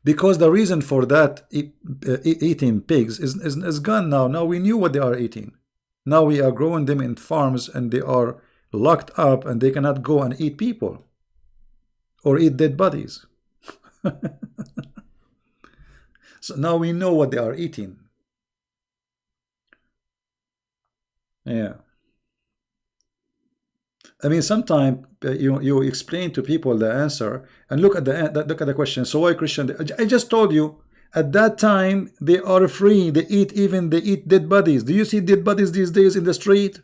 Because the reason for that eating pigs is gone now. Now we knew what they are eating. Now we are growing them in farms and they are locked up and they cannot go and eat people or eat dead bodies. So now we know what they are eating. Yeah. I mean, sometimes you explain to people the answer and look at the question. So why Christian? I just told you at that time they are free. They eat dead bodies. Do you see dead bodies these days in the street?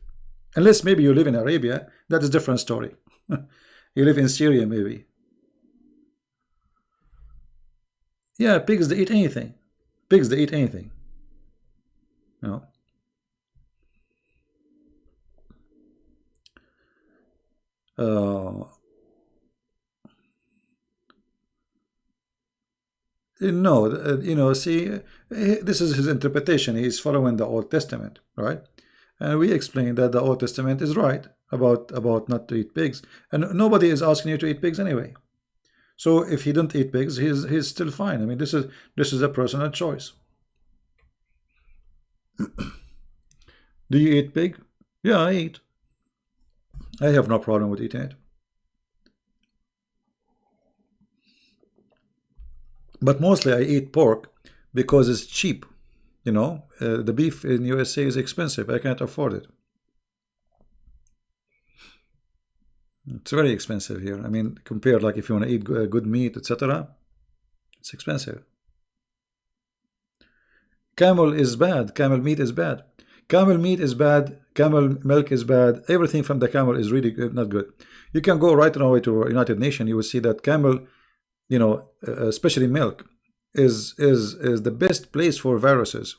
Unless maybe you live in Arabia, that is a different story. You live in Syria, maybe. Yeah, pigs, they eat anything. Pigs, they eat anything. You know. Uh, no, see, this is his interpretation. He's following the Old Testament, right? And we explained that the Old Testament is right about not to eat pigs, and nobody is asking you to eat pigs anyway. So if he don't eat pigs, he's still fine. I mean, this is a personal choice. Do you eat pig? Yeah, I eat. I have no problem with eating it. But mostly I eat pork because it's cheap. The beef in USA is expensive. I can't afford it. It's very expensive here. I mean, compared like if you want to eat good meat, etc., it's expensive. Camel is bad. Camel meat is bad. Camel meat is bad. Camel milk is bad. Everything from the camel is really good, not good. You can go right away to United Nations. You will see that camel, especially milk, is the best place for viruses.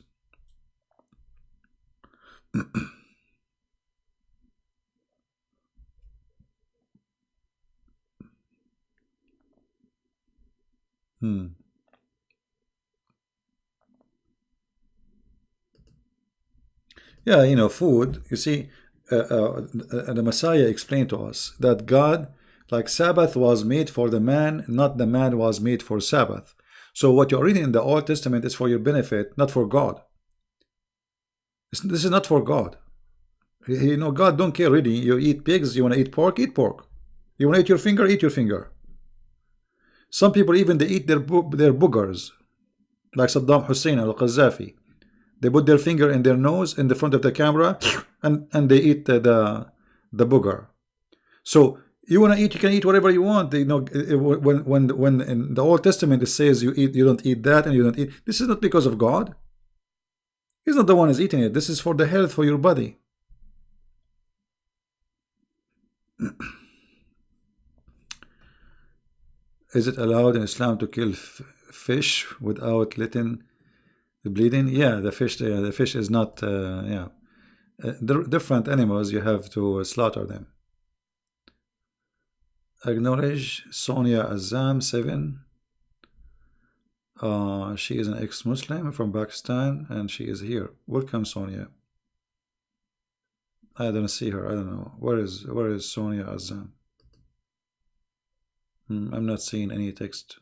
Yeah, food. You see, the Messiah explained to us that God, like Sabbath was made for the man, not the man was made for Sabbath. So what you're reading in the Old Testament is for your benefit, not for God. This is not for God. God don't care really. You eat pigs, you want to eat pork, eat pork. You want to eat your finger. Some people even they eat their boogers, like Saddam Hussein al-Qaddafi. They put their finger in their nose in the front of the camera, and they eat the booger. So you want to eat, you can eat whatever you want. When in the Old Testament it says you don't eat that, and you don't eat. This is not because of God. He's not the one who's eating it. This is for the health for your body. Is it allowed in Islam to kill fish without letting the bleeding? Yeah, the fish is not. Yeah, different animals you have to slaughter them. Acknowledge Sonia Azam 7. She is an ex-Muslim from Pakistan and she is here. Welcome, Sonia. I don't see her. I don't know. Where is Sonia Azam? I'm not seeing any text.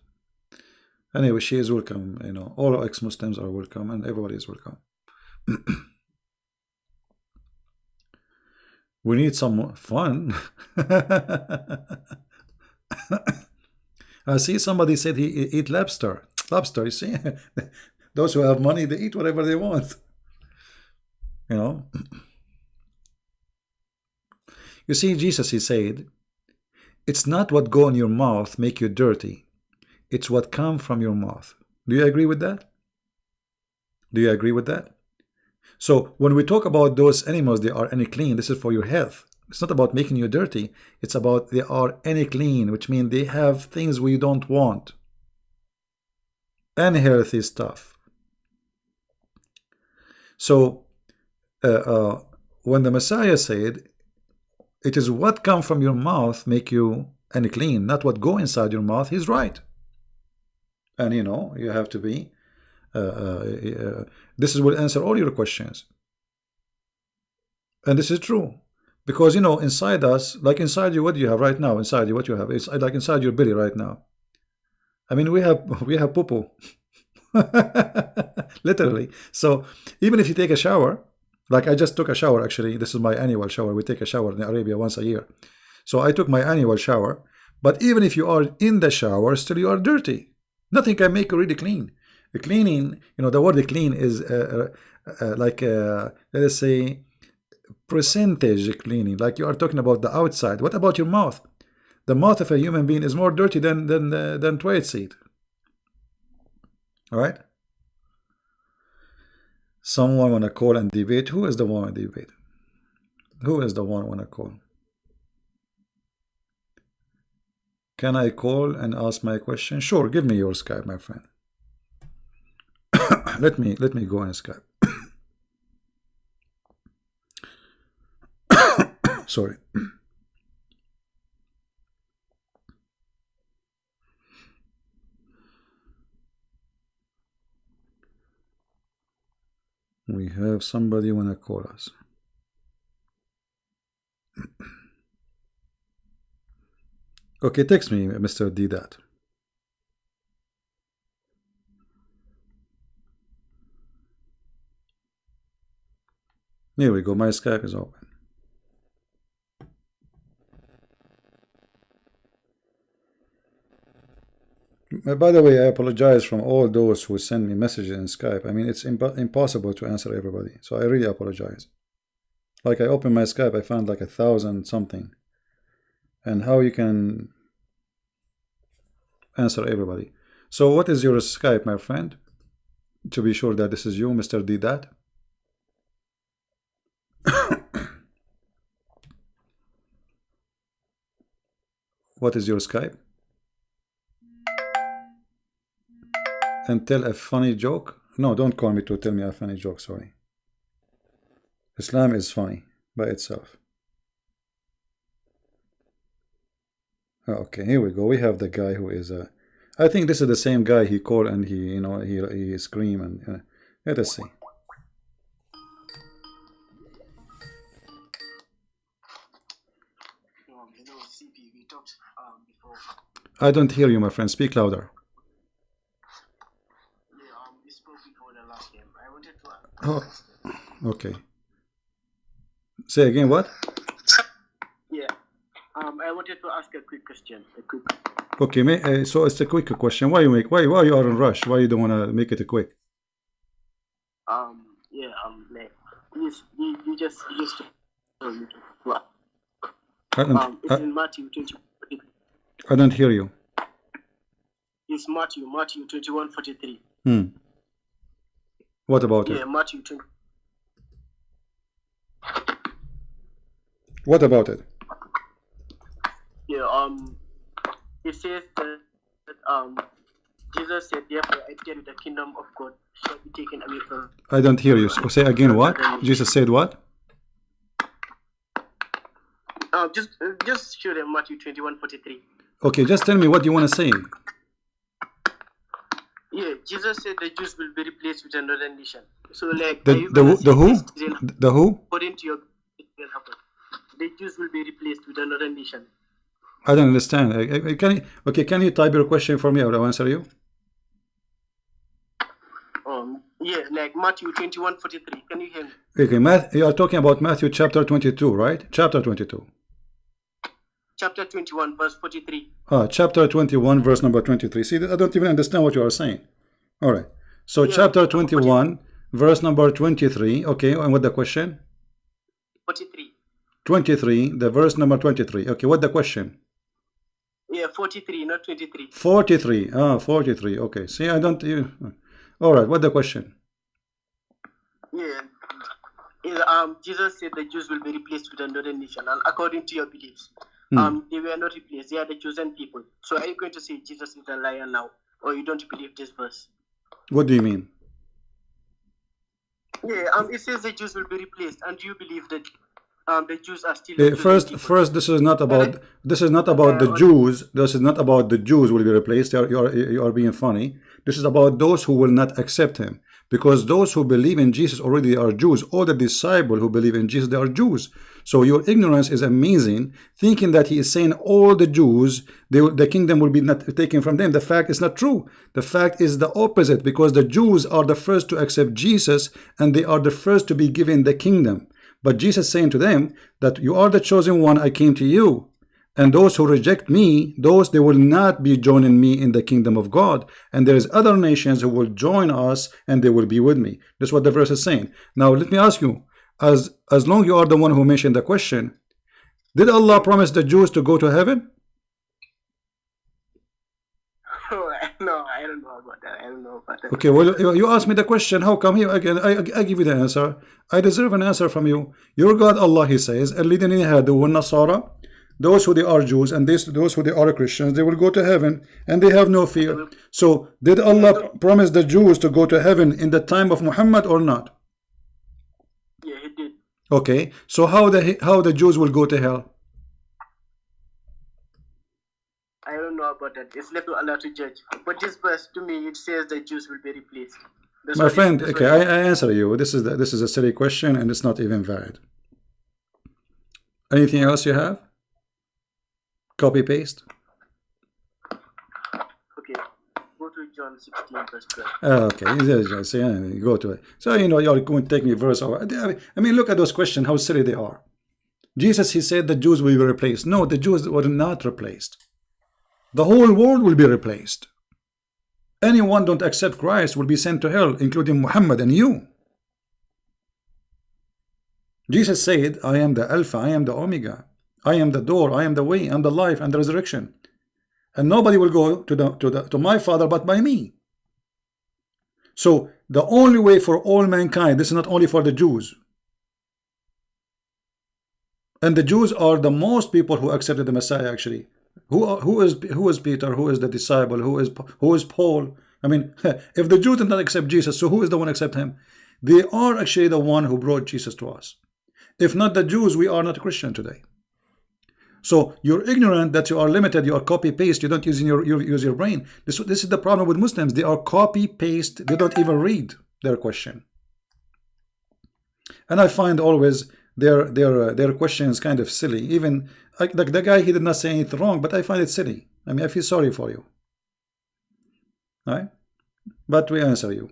Anyway, she is welcome. All ex-Muslims are welcome and everybody is welcome. We need some fun. I see somebody said he eat lobster. Lobster, you see? Those who have money, they eat whatever they want. You see, Jesus, he said, it's not what go in your mouth make you dirty. It's what come from your mouth. Do you agree with that? Do you agree with that? So when we talk about those animals, they are unclean. This is for your health. It's not about making you dirty. It's about they are unclean, which means they have things we don't want. Unhealthy stuff. So when the Messiah said, it is what come from your mouth make you unclean, not what go inside your mouth, he's right. And you have to be this will answer all your questions. And this is true. Because inside us, like inside you, what do you have right now? Inside you, what you have? It's like inside your belly right now. I mean, we have poo-poo. Literally. So even if you take a shower, like I just took a shower actually, this is my annual shower. We take a shower in Arabia once a year. So I took my annual shower. But even if you are in the shower, still you are dirty. Nothing can make you really clean. The cleaning, the word clean is like, let us say, percentage cleaning. Like you are talking about the outside. What about your mouth? The mouth of a human being is more dirty than toilet seat. All right? Someone want to call and debate. Who is the one to debate? Who is the one want to call? Can I call and ask my question? Sure, give me your Skype, my friend. let me go on Skype. Sorry. We have somebody wanna call us. Okay, text me, Mr. D that. Here we go. My Skype is open. By the way, I apologize from all those who send me messages in Skype. I mean, it's impossible to answer everybody. So I really apologize. Like, I opened my Skype, I found like 1,000 something. And how you can answer everybody. So what is your Skype, my friend? To be sure that this is you, Mr. D that. What is your Skype? And tell a funny joke? No, don't call me to tell me a funny joke, sorry. Islam is funny by itself. Okay, here we go. We have the guy who is I think this is the same guy he called and he scream and let us see. I don't hear you, my friend. Speak louder. We spoke before the last game. I wanted to. Oh, okay. Say again, what? Yeah. I wanted to ask a quick question. Okay, so it's a quick question. Why you are in rush? Why you don't want to make it a quick? Yeah. Like, please, you just told me to. It's in Matthew 21. I don't hear you. It's Matthew 21:43. What about it? it? Yeah, Matthew 20. What about it? Yeah, it says that Jesus said, therefore I tell you the kingdom of God shall be taken away from. I don't hear you. So say again what? Jesus said what? Just show them Matthew 21:43. Okay, just tell me what you want to say. Yeah, Jesus said the Jews will be replaced with another nation. So like the who? The who? According to your, it will happen. The Jews will be replaced with another nation. I don't understand. Can you type your question for me? I will answer you. Yeah, like Matthew 21:43. Can you hear me? Okay, you are talking about Matthew chapter 22, right? Chapter 22. Chapter 21, verse 43. Chapter 21, verse number 23. See, I don't even understand what you are saying. All right. So yeah, chapter 21, verse number 23. Okay, and what the question? 43. 23, the verse number 23. Okay, what the question? Yeah, 43, not 23. 43. 43. Okay. See, I don't. All right. What the question? Yeah. Jesus said the Jews will be replaced with another nation, and according to your beliefs, they were not replaced. They are the chosen people. So are you going to say Jesus is a liar now, or you don't believe this verse? What do you mean? Yeah. It says the Jews will be replaced, and do you believe that the Jews are still first this is not about the Jews. This is not about the Jews will be replaced. You are being funny. This is about those who will not accept him, because those who believe in Jesus already are Jews. All the disciples who believe in Jesus, they are Jews. So your ignorance is amazing, thinking that he is saying all the Jews, the kingdom will be not taken from them. The fact is not true. The fact is the opposite, because the Jews are the first to accept Jesus, and they are the first to be given the kingdom. But Jesus saying to them that you are the chosen one, I came to you. And those who reject me, they will not be joining me in the kingdom of God. And there is other nations who will join us, and they will be with me. That's what the verse is saying. Now let me ask you, as long you are the one who mentioned the question, did Allah promise the Jews to go to heaven? No, I don't know about that. Okay, well, you asked me the question. How come here again? I give you the answer. I deserve an answer from you. Your God Allah, he says, those who they are Jews and those who they are Christians, they will go to heaven and they have no fear. So did Allah promise the Jews to go to heaven in the time of Muhammad or not? Yeah, he did. Okay, so how the Jews will go to hell? I don't know about that. It's left to Allah to judge. But this verse, to me, it says the Jews will be replaced. That's My what it. friend, That's okay, what it. I answer you. This is a silly question and it's not even valid. Anything else you have? Copy paste. Okay. Go to John 16 verse 12. Okay, so, yeah, you go to it. So you're going to take me verse over. I mean, look at those questions, how silly they are. Jesus, he said the Jews will be replaced. No, the Jews were not replaced. The whole world will be replaced. Anyone don't accept Christ will be sent to hell, including Muhammad and you. Jesus said, I am the Alpha, I am the Omega, I am the door, I am the way, I am the life and the resurrection. And nobody will go to my Father but by me. So the only way for all mankind, this is not only for the Jews. And the Jews are the most people who accepted the Messiah actually. Who is Peter? Who is the disciple? Who is Paul? I mean, if the Jews did not accept Jesus, so who is the one accept him? They are actually the one who brought Jesus to us. If not the Jews, we are not Christian today. So you're ignorant that you are limited. You are copy paste. You don't use your brain. This is the problem with Muslims. They are copy paste. They don't even read their question. And I find always their questions kind of silly. Even like the guy, he did not say anything wrong, but I find it silly. I mean, I feel sorry for you. All right? But we answer you.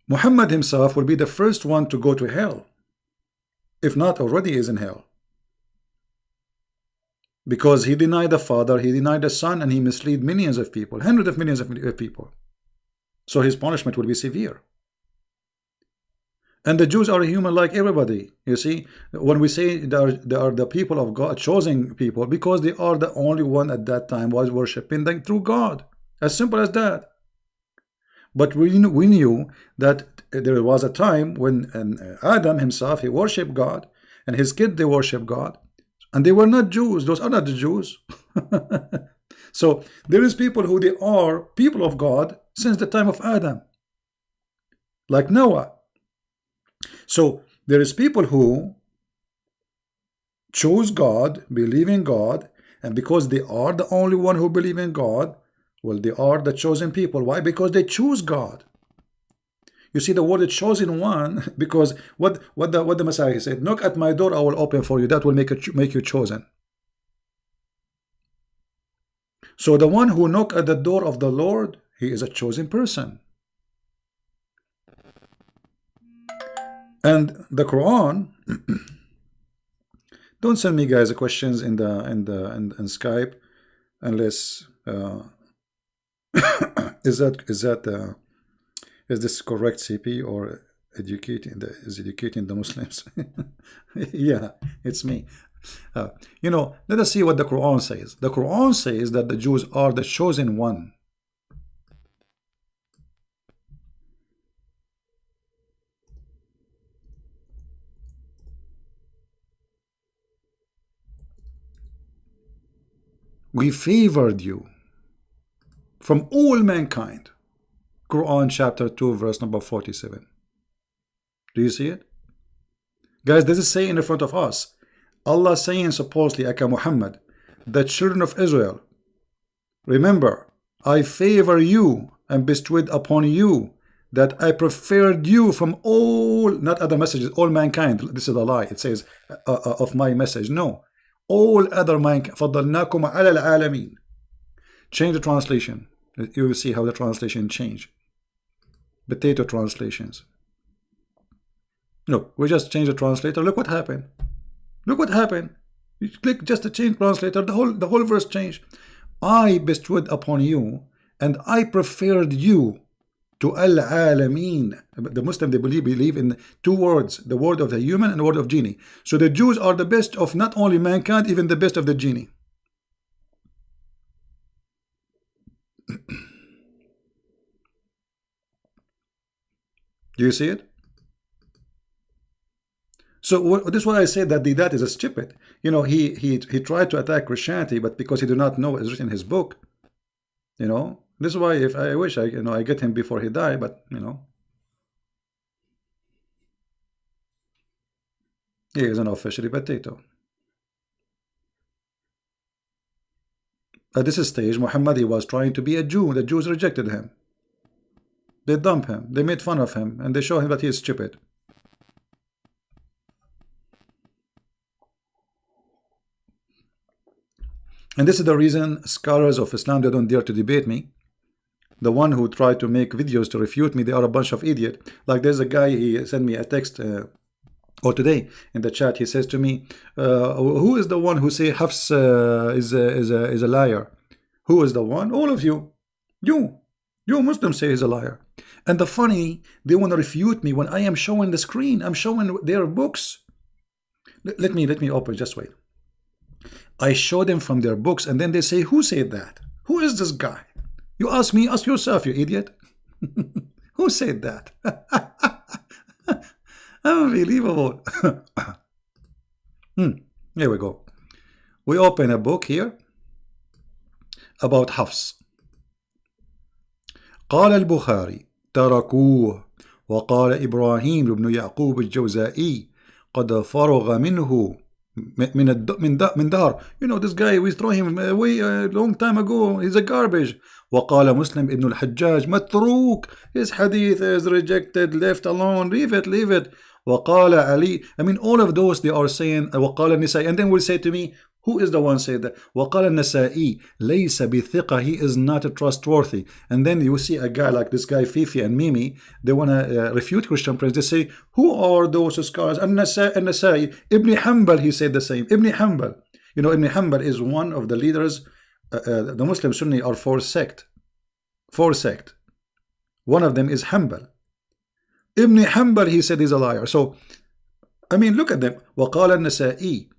Muhammad himself will be the first one to go to hell, if not already is in hell, because he denied the Father, he denied the Son, and he misled millions of people, hundreds of millions of people. So his punishment will be severe. And the Jews are human like everybody. You see, when we say they are the people of God, chosen people, because they are the only one at that time was worshiping the true God. As simple as that. But we knew that there was a time when Adam himself, he worshipped God, and his kids, they worship God. And they were not Jews. Those are not the Jews. So there is people who they are people of God since the time of Adam. Like Noah. So there is people who choose God, believe in God, and because they are the only one who believe in God, well, they are the chosen people. Why? Because they choose God. You see the word chosen one, because what the Messiah said, knock at my door, I will open for you. That will make you chosen. So the one who knock at the door of the Lord, he is a chosen person. And the Quran, don't send me guys questions in Skype unless is this correct, CP, or educating the Muslims? Yeah, it's me. Let us see what the Quran says. The Quran says that the Jews are the chosen one. We favored you from all mankind. Quran chapter 2 verse number 47. Do you see it? Guys, this is saying in front of us. Allah saying supposedly, Aka Muhammad, the children of Israel, remember, I favor you and bestowed upon you that I preferred you from all, not other messages, all mankind. This is a lie. It says of my message. No. All other mankind. فَضَّلْنَاكُمْ عَلَى الْعَالَمِينَ. Change the translation. You will see how the translation change. Potato translations. Look, we just changed the translator. Look what happened. Look what happened. You click just to change translator. The whole verse changed. I bestowed upon you, and I preferred you to al-alameen. The Muslim, they believe in two words, the word of the human and the word of genie. So the Jews are the best of not only mankind, even the best of the genie. Do you see it? So this is why I say that that is a stupid. He tried to attack Christianity, but because he did not know what is written in his book, You know, this is why if I wish I get him before he die, but he is an officially potato. At this stage, Muhammad, he was trying to be a Jew. The Jews rejected him. They dump him. They made fun of him, and they show him that he is stupid. And this is the reason scholars of Islam, they don't dare to debate me. The one who try to make videos to refute me, they are a bunch of idiots. Like there's a guy, he sent me a text or today in the chat. He says to me, who is the one who say Hafs is a liar? Who is the one? All of you. You Muslims say he's a liar. And the funny, they want to refute me when I am showing the screen. I'm showing their books. Let me open, just wait. I show them from their books, and then they say, who said that? Who is this guy? You ask me, ask yourself, you idiot. Who said that? Unbelievable. Here we go. We open a book here about Hafs. قال البخاري تركوه وقال إبراهيم بن يعقوب الجوزائي قد فرغ منه من دار. You know, this guy, we throw him away a long time ago. He's a garbage. وقال مسلم ابن الحجاج متروك. His hadith is rejected, left alone. Leave it. وقال علي. I mean, all of those, they are saying وقال النسائي. And then will say to me, who is the one said that? وقال النسائي ليس بثقة. He is not trustworthy. And then you see a guy like this guy Fifi and Mimi, they want to refute Christian Prince. They say, who are those scholars? النسائي. Ibn Hanbal, he said the same. Ibn Hanbal. You know, Ibn Hanbal is one of the leaders. The Muslim Sunni are four sect. One of them is Hanbal. Ibn Hanbal, he said, is a liar. So, I mean, look at them. وقال النسائي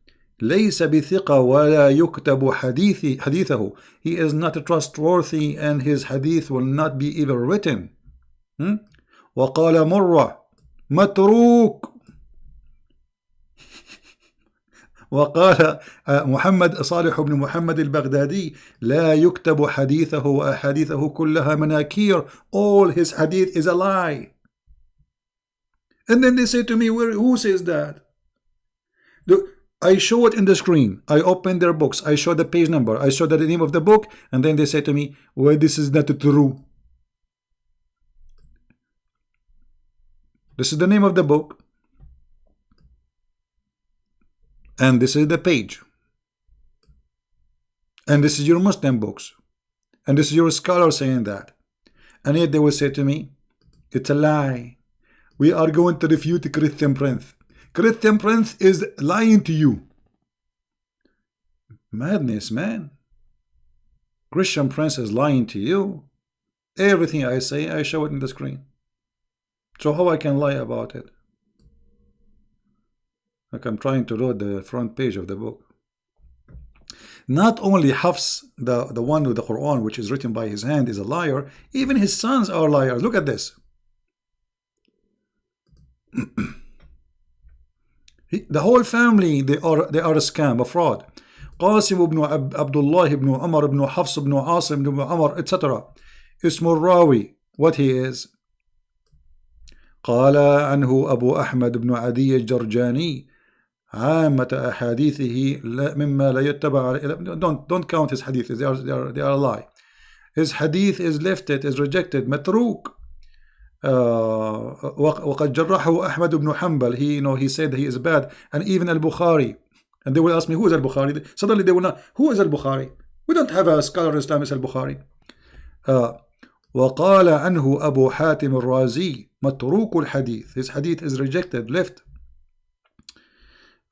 ليس بثقة ولا يكتب حديثه. He is not trustworthy, and his hadith will not be even written. وقال مرة متروك. وقال محمد صالح بن محمد البغدادي لا يكتب حديثه وأحاديثه كلها مناكير. All his hadith is a lie. And then they say to me, who says that? I show it in the screen. I open their books. I show the page number. I show the name of the book. And then they say to me, well, this is not true. This is the name of the book. And this is the page. And this is your Muslim books. And this is your scholar saying that. And yet they will say to me, it's a lie. We are going to refute Christian Prince. Christian Prince is lying to you. Madness, man. Christian Prince is lying to you. Everything I say, I show it in the screen. So how I can lie about it? Like I'm trying to load the front page of the book. Not only Hafs, the one with the Quran, which is written by his hand, is a liar, even his sons are liars. Look at this. The whole family, they are a scam, a fraud. Qasim ibn Abdullah ibn Umar ibn Hafs ibn Asim ibn Umar, etc. Ismul Rawi, what he is. قال عنه أبو أحمد بن عدي الجرجاني عامة أحاديثه مما لا يتبع. Don't count his hadith. They are a lie. His hadith is lifted, is rejected, متروك. وقد جرحه أحمد بن حنبل. He said he is bad. And even al-Bukhari. And they will ask me, who is al-Bukhari? Suddenly they will not, who is al-Bukhari? We don't have a scholar in Islam as al-Bukhari. وقال عنه أبو حاتم الرازي متروك الحديث. His hadith is rejected, left.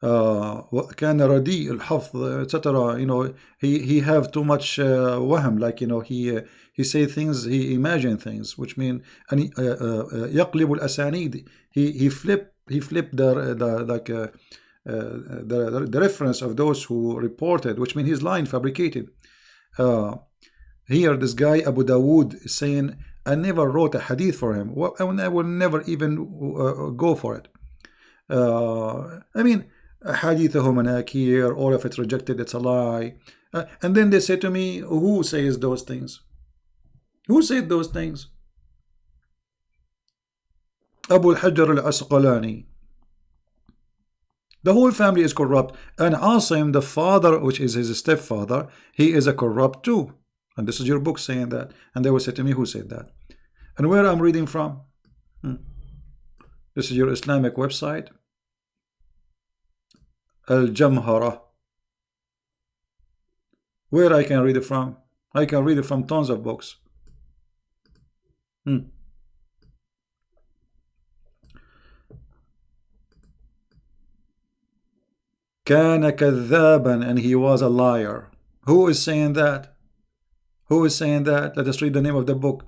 كان رديء الحفظ, etc. He have too much وهم, like he say things, he imagine things, which mean and يقلب الأسانيد. He flip the reference of those who reported, which mean he's lying, fabricated. Here this guy Abu Dawood is saying, I never wrote a hadith for him. I will never even go for it. I mean, hadithahu manakir, all of it rejected, it's a lie. And then they say to me, who says those things? Who said those things? Abu al-Hajar al-Asqalani. The whole family is corrupt, and Asim, the father, which is his stepfather, he is a corrupt too. And this is your book saying that. And they will say to me, who said that? And where I'm reading from? This is your Islamic website, Al-Jamhara. Where I can read it from? I can read it from tons of books. كان كذابا, and he was a liar. Who is saying that? Who is saying that? Let us read the name of the book.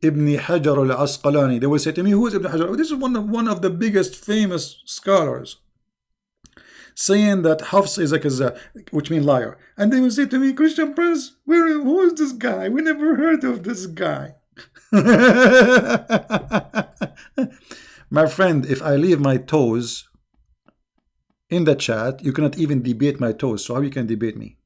Ibn Hajar al-Asqalani. They will say to me, who is Ibn Hajar? This is one of the biggest famous scholars, saying that Hafs is a kazzab, which means liar. And they will say to me, Christian Prince, who is this guy? We never heard of this guy. My friend, if I leave my toes in the chat, you cannot even debate my toes. So how you can debate me?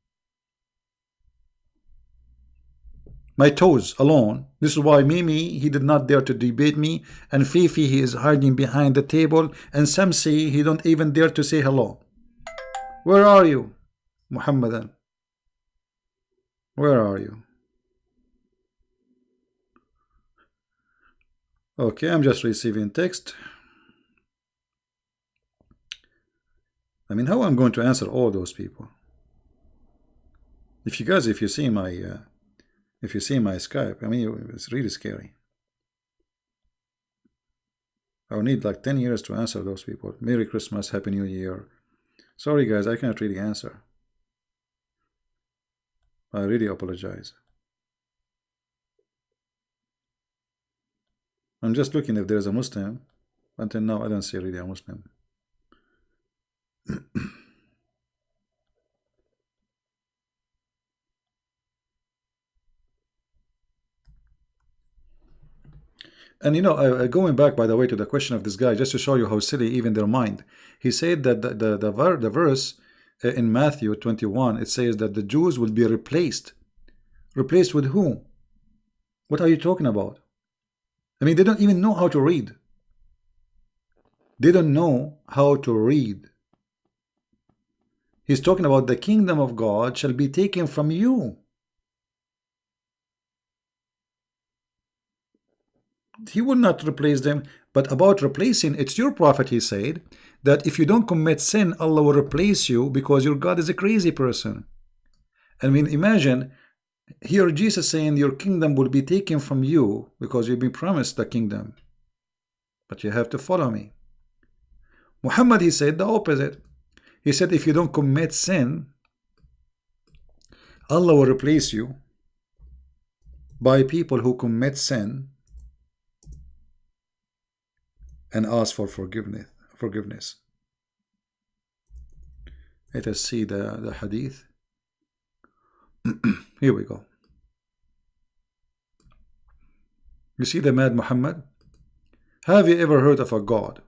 My toes alone. This is why Mimi, he did not dare to debate me, and Fifi, he is hiding behind the table, and Samsi, he don't even dare to say hello. Where are you, Muhammadan? Where are you? Okay, I'm just receiving text. I mean, how I'm going to answer all those people? If you see my Skype, I mean, it's really scary. I'll need like 10 years to answer those people. Merry Christmas, Happy New Year. Sorry guys, I cannot really answer. I really apologize. I'm just looking if there's a Muslim. Until now, I don't see really a Muslim. And you know, going back, by the way, to the question of this guy, just to show you how silly even their mind. He said that the verse in Matthew 21, it says that the Jews will be replaced. Replaced with who? What are you talking about? I mean, they don't even know how to read. They don't know how to read. He's talking about the kingdom of God shall be taken from you. He will not replace them. But about replacing, it's your prophet, he said, that if you don't commit sin, Allah will replace you because your God is a crazy person. I mean, imagine here Jesus saying your kingdom will be taken from you because you've been promised the kingdom. But you have to follow me. Muhammad, he said the opposite. He said if you don't commit sin, Allah will replace you by people who commit sin and ask for forgiveness. Let us see the hadith. Here we go. You see the mad Muhammad? Have you ever heard of a God?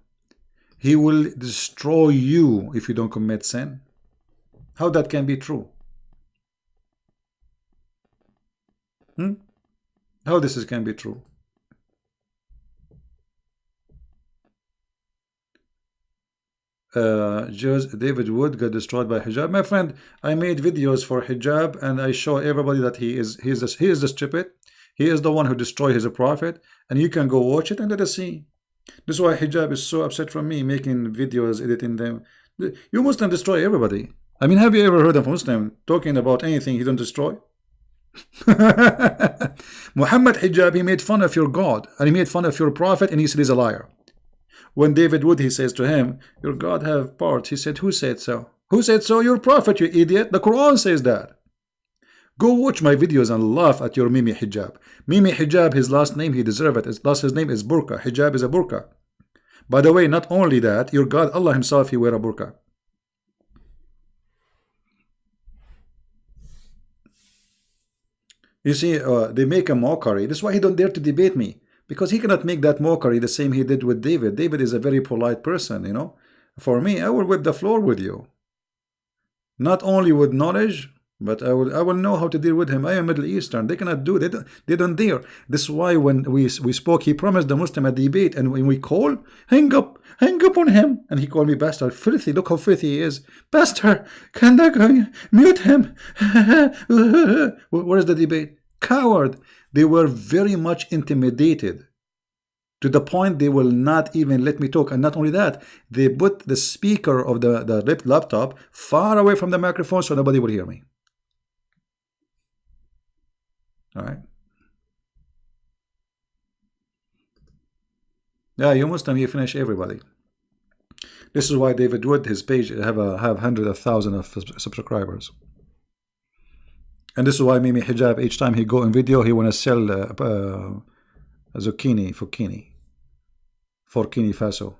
He will destroy you if you don't commit sin. How that can be true? How this can be true? David Wood got destroyed by hijab. My friend, I made videos for hijab and I show everybody that he is the stupid. He is the one who destroyed his prophet, and you can go watch it and let us see. This is why hijab is so upset from me making videos, editing them. You Muslim destroy everybody. I mean, have you ever heard of Muslim talking about anything he don't destroy? Muhammad hijab, he made fun of your God and he made fun of your prophet, and he said he's a liar. When David Wood, he says to him, your God have parts. He said, who said so? Who said so? Your prophet, you idiot. The Quran says that. Go watch my videos and laugh at your Mimi hijab. Mimi hijab, his last name, he deserves it. His name is burqa. Hijab is a burqa. By the way, not only that, your God, Allah himself, he wear a burqa. You see, they make a mockery. This is why he don't dare to debate me. Because he cannot make that mockery the same he did with David. David is a very polite person, you know. For me, I will whip the floor with you. Not only with knowledge, But I will know how to deal with him. I am Middle Eastern. They cannot do it. They don't dare. This is why when we spoke, he promised the Muslim a debate, and when we call, hang up on him. And he called me bastard, filthy. Look how filthy he is. Bastard, can that guy mute him? Where is the debate? Coward. They were very much intimidated, to the point they will not even let me talk. And not only that, they put the speaker of the laptop far away from the microphone so nobody will hear me. All right. Yeah, you Muslim, you finish everybody. This is why David Wood, his page have hundreds of thousands of subscribers. And this is why Mimi Hijab, each time he go in video, he want to sell zucchini for Kini Faso.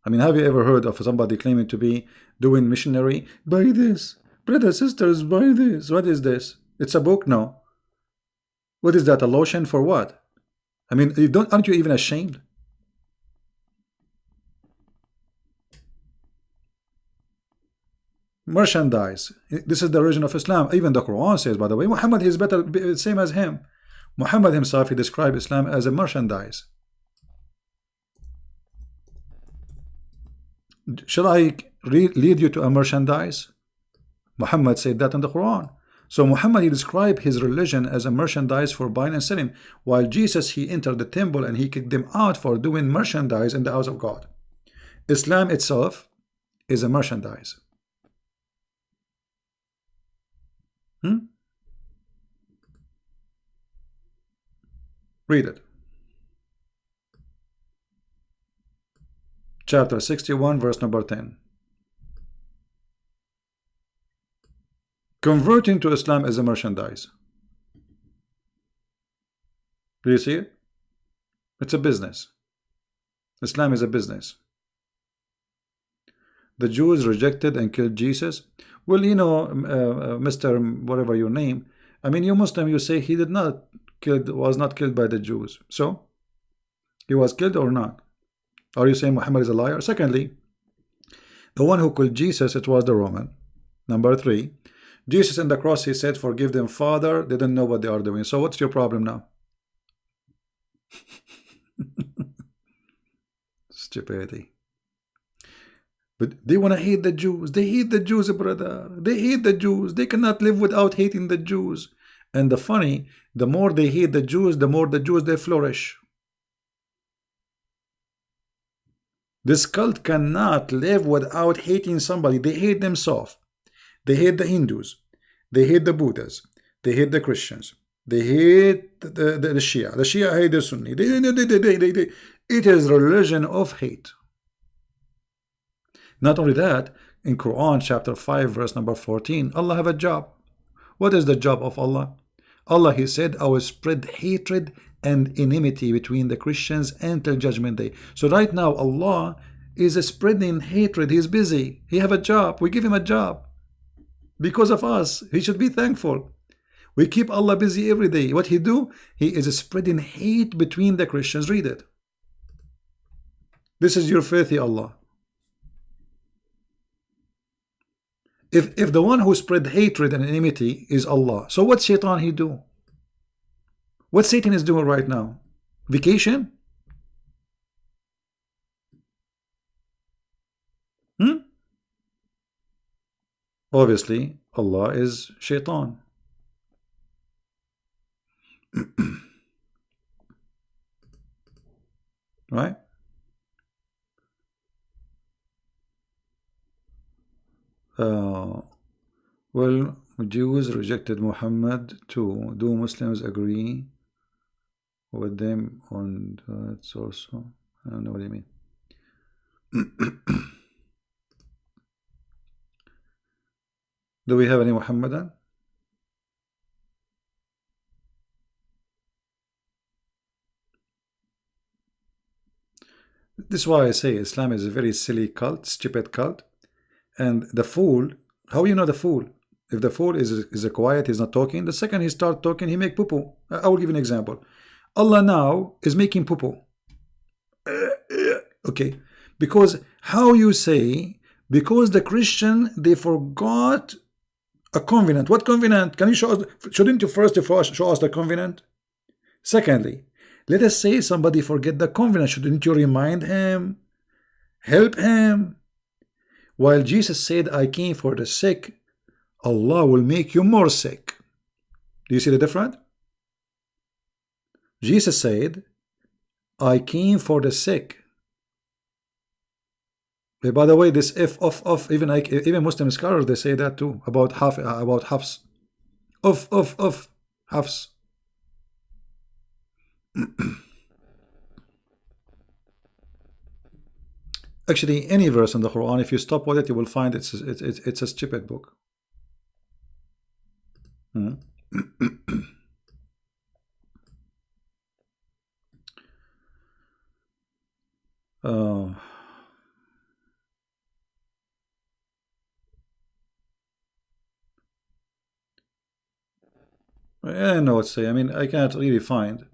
I mean, have you ever heard of somebody claiming to be doing missionary? Buy this, brothers, sisters, buy this. What is this? It's a book? No. What is that? A lotion for what? I mean, aren't you even ashamed? Merchandise. This is the origin of Islam. Even the Quran says, by the way, Muhammad is better, same as him. Muhammad himself, he described Islam as a merchandise. Shall I lead you to a merchandise? Muhammad said that in the Quran. So Muhammad, he described his religion as a merchandise for buying and selling, while Jesus, he entered the temple and he kicked them out for doing merchandise in the house of God. Islam itself is a merchandise. Read it. Chapter 61, verse number 10. Converting to Islam is a merchandise. Do you see it? It's a business. Islam is a business. The Jews rejected and killed Jesus. Well, you know, Mr. whatever your name, I mean, you Muslim, you say he was not killed by the Jews. So, he was killed or not? Are you saying Muhammad is a liar? Secondly, the one who killed Jesus, it was the Roman. Number 3, Jesus in the cross, he said, forgive them, Father. They don't know what they are doing. So what's your problem now? Stupidity. But they want to hate the Jews. They hate the Jews, brother. They hate the Jews. They cannot live without hating the Jews. And the more they hate the Jews, the more the Jews they flourish. This cult cannot live without hating somebody. They hate themselves. They hate the Hindus. They hate the Buddhas. They hate the Christians. They hate the Shia. The Shia hate the Sunni. It is religion of hate. Not only that, in Quran chapter 5 verse number 14, Allah have a job. What is the job of Allah? Allah, he said, I will spread hatred and enmity between the Christians until judgment day. So right now Allah is spreading hatred. He's busy. He have a job. We give him a job because of us. He should be thankful. We keep Allah busy every day. What he do? He is spreading hate between the Christians. Read it. This is your filthy Allah. If the one who spread hatred and enmity is Allah, so what Shaitan he do? What Satan is doing right now? Vacation? Obviously, Allah is Shaitan. Right? Well, Jews rejected Muhammad too. Do Muslims agree with them on that also? I don't know what you mean. Do we have any Muhammadan? This is why I say Islam is a very silly cult, stupid cult. And the fool, how you know the fool? If the fool is quiet, he's not talking. The second he start talking, he make poo-poo. I will give you an example. Allah now is making poo-poo. Okay, because how you say, because the Christian, they forgot A covenant. What covenant? Can you show us? Shouldn't you first show us the covenant? Secondly, let us say somebody forget the covenant. Shouldn't you remind him? Help him? While Jesus said, I came for the sick, Allah will make you more sick. Do you see the difference? Jesus said, I came for the sick. By the way, this if of even Muslim scholars, they say that too about Hafs. Of Hafs. Actually, any verse in the Quran, if you stop with it, you will find it's a stupid book. I don't know what to say. I mean, I cannot really find.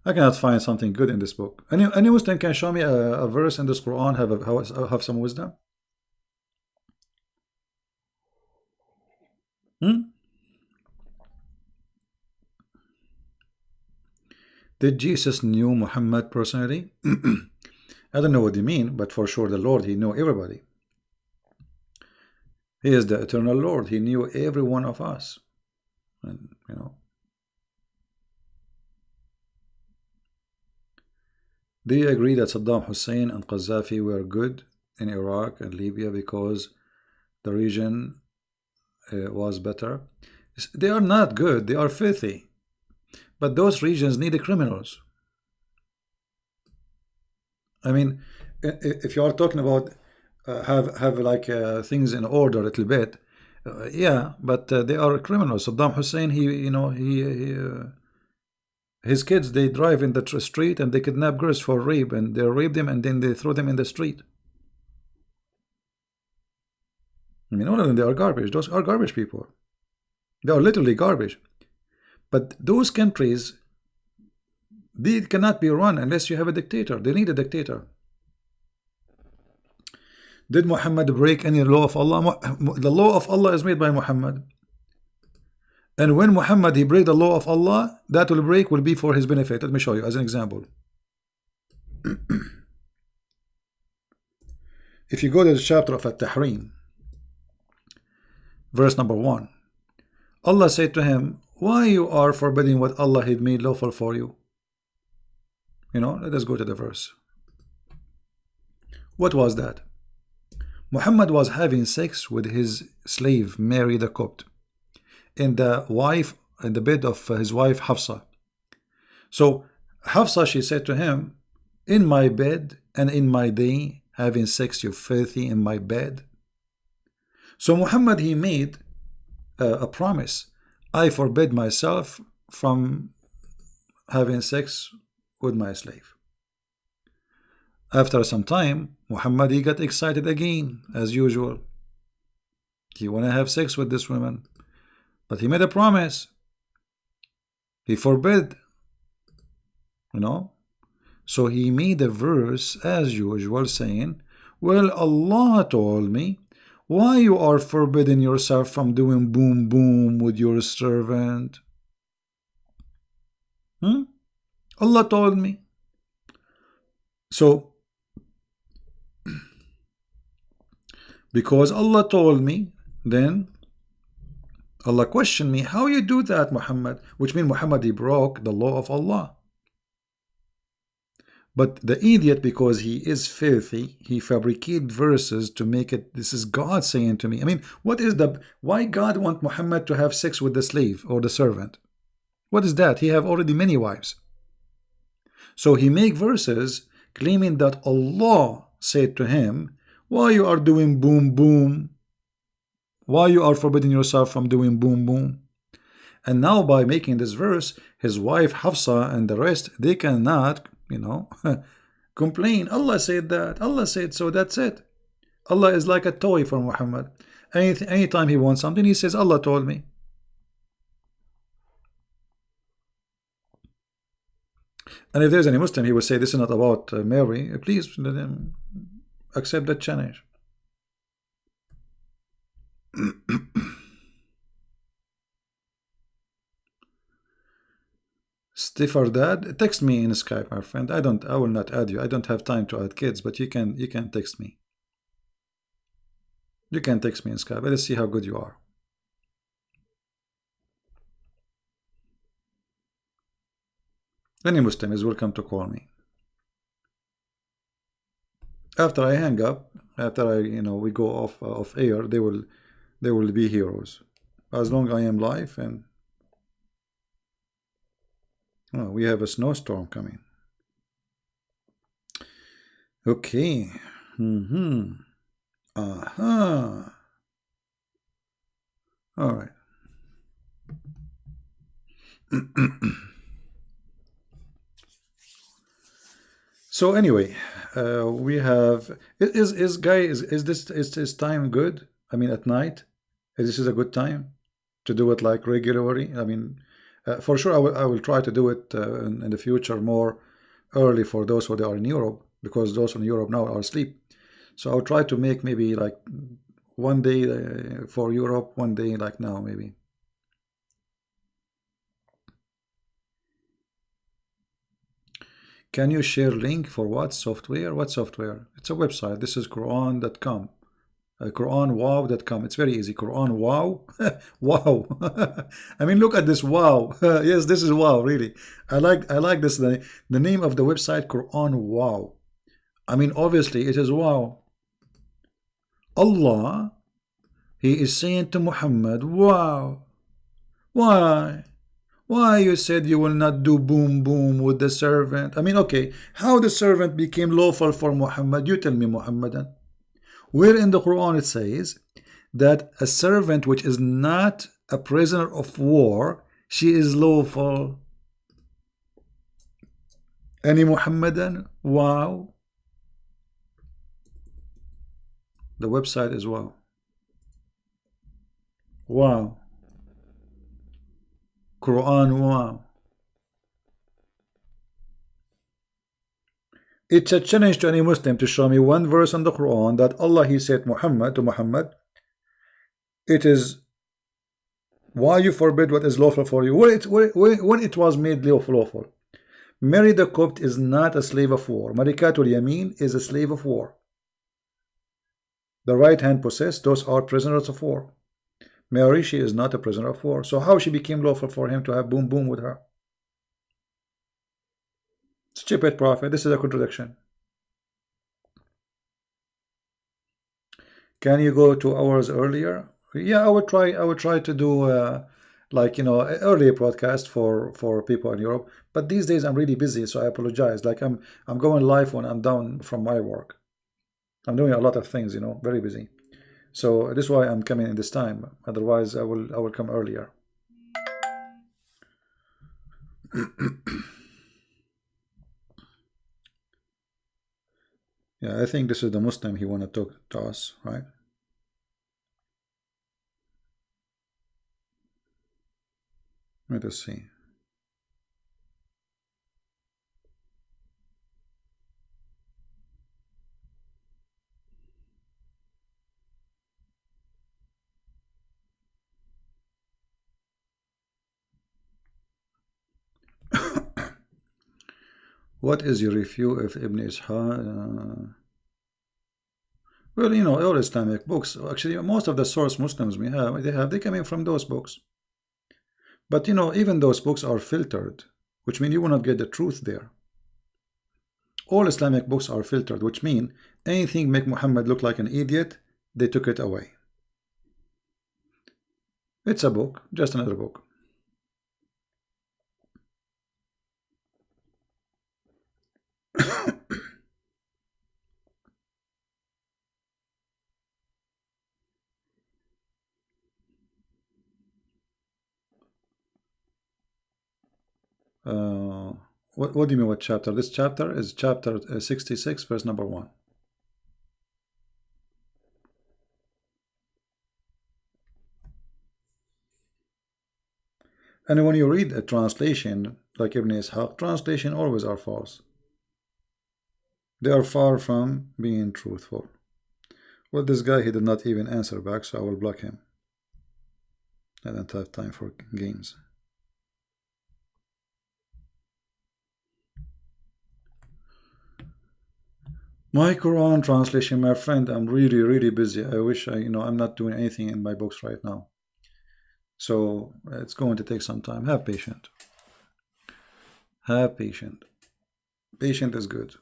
I cannot find something good in this book. Any Muslim can show me a verse in this Quran have some wisdom? Did Jesus knew Muhammad personally? I don't know what you mean, but for sure the Lord, he knew everybody. He is the eternal Lord. He knew every one of us. And you know. Do you agree that Saddam Hussein and Qaddafi were good in Iraq and Libya because the region was better? They are not good. They are filthy. But those regions need criminals. I mean, if you are talking about have like things in order a little bit, yeah, but they are criminals. Saddam Hussein, his kids, they drive in the street and they kidnap girls for rape, and they rape them and then they throw them in the street. I mean, all of them, they are garbage. Those are garbage people. They are literally garbage. But those countries, they cannot be run unless you have a dictator. They need a dictator. Did Muhammad break any law of Allah? The law of Allah is made by Muhammad. And when Muhammad, he break the law of Allah, that will be for his benefit. Let me show you as an example. If you go to the chapter of At-Tahrim, verse number 1, Allah said to him, why you are forbidding what Allah had made lawful for you? You know, let us go to the verse. What was that? Muhammad was having sex with his slave Mary the Copt in the bed of his wife Hafsa. So Hafsa, she said to him, in my bed and in my day having sex, you filthy, in my bed. So Muhammad, he made a promise. I forbid myself from having sex with my slave. After some time, Muhammad, he got excited again, as usual. He want to have sex with this woman, but he made a promise. He forbid, you know. So he made a verse, as usual, saying, well, Allah told me, why you are forbidding yourself from doing boom boom with your servant? Allah told me. So because Allah told me, then Allah questioned me, how you do that, Muhammad? Which means Muhammad, he broke the law of Allah. But the idiot, because he is filthy, he fabricated verses to make it, this is God saying to me. I mean, why God want Muhammad to have sex with the slave or the servant? What is that? He have already many wives. So he make verses claiming that Allah said to him, why you are doing boom boom? Why you are forbidding yourself from doing boom boom? And now by making this verse, his wife Hafsa and the rest, they cannot, you know, complain. Allah said that. Allah said so. That's it. Allah is like a toy for Muhammad. Anytime he wants something, he says, Allah told me. And if there's any Muslim, he will say, this is not about Mary. Please let him accept that challenge. For that, text me in Skype, my friend. I will not add you. I don't have time to add kids, but you can text me. You can text me in Skype. Let's see how good you are. Any Muslim is welcome to call me. After I hang up, after we go off air, they will be heroes. As long as I am live, and oh, we have a snowstorm coming. Okay. Aha. All right. So anyway, we have is this time good? I mean, at night, this is a good time to do it like regularly. I mean, for sure, I will try to do it in the future more early for those who are in Europe, because those in Europe now are asleep. So I'll try to make maybe like one day for Europe, one day like now maybe. Can you share link for what software? What software? It's a website. This is Quran.com. Quranwow.com. It's very easy. Quran wow. Wow. I mean, look at this wow. Yes, this is wow, really. I like this. The name of the website, Quran wow. I mean, obviously it is wow. Allah, he is saying to Muhammad, wow. Why? Why you said you will not do boom boom with the servant? I mean, okay, how the servant became lawful for Muhammad? You tell me, Muhammadan. Where in the Quran it says that a servant which is not a prisoner of war, she is lawful. Any Muhammadan? Wow. The website is wow. Wow. Quran wow. It's a challenge to any Muslim to show me one verse in the Quran that Allah, he said to Muhammad, it is why you forbid what is lawful for you when it was made lawful. Mary the Copt is not a slave of war. Malikatul Yamin is a slave of war. The right hand possessed, those are prisoners of war. Mary, she is not a prisoner of war. So how she became lawful for him to have boom boom with her? Stupid prophet. This is a contradiction. Can you go 2 hours earlier? Yeah, I would try to do like earlier broadcast for people in Europe. But these days I'm really busy, so I apologize. Like I'm going live when I'm done from my work. I'm doing a lot of things, very busy. So this is why I'm coming in this time. Otherwise, I will come earlier. Yeah, I think this is the Muslim he want to talk to us, right? Let us see. What is your review of Ibn Ishaq? Well, all Islamic books, actually, most of the source Muslims we have, they come in from those books. But, even those books are filtered, which means you will not get the truth there. All Islamic books are filtered, which means anything make Muhammad look like an idiot, they took it away. It's a book, just another book. What do you mean what chapter? This chapter is chapter 66, verse number 1. And when you read a translation like Ibn Ishaq, translation always are false. They are far from being truthful. Well, this guy, he did not even answer back, so I will block him. I don't have time for games. My Quran translation, my friend, I'm really, really busy. I wish I'm not doing anything in my books right now. So it's going to take some time. Have patience. Have patience. Patient is good.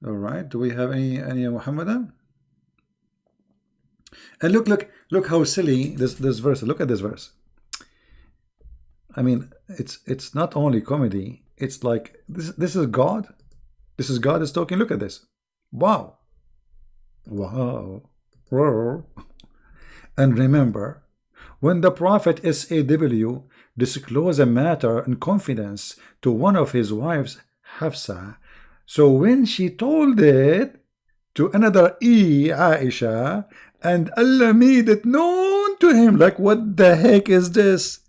All right. Do we have any Muhammadan? And look how silly this verse. Look at this verse. I mean, it's not only comedy. It's like this is God. This is God is talking. Look at this. Wow. Wow. Wow. And remember, when the Prophet SAW disclosed a matter in confidence to one of his wives, Hafsa, so when she told it to another Aisha, and Allah made it known to him, like, what the heck is this?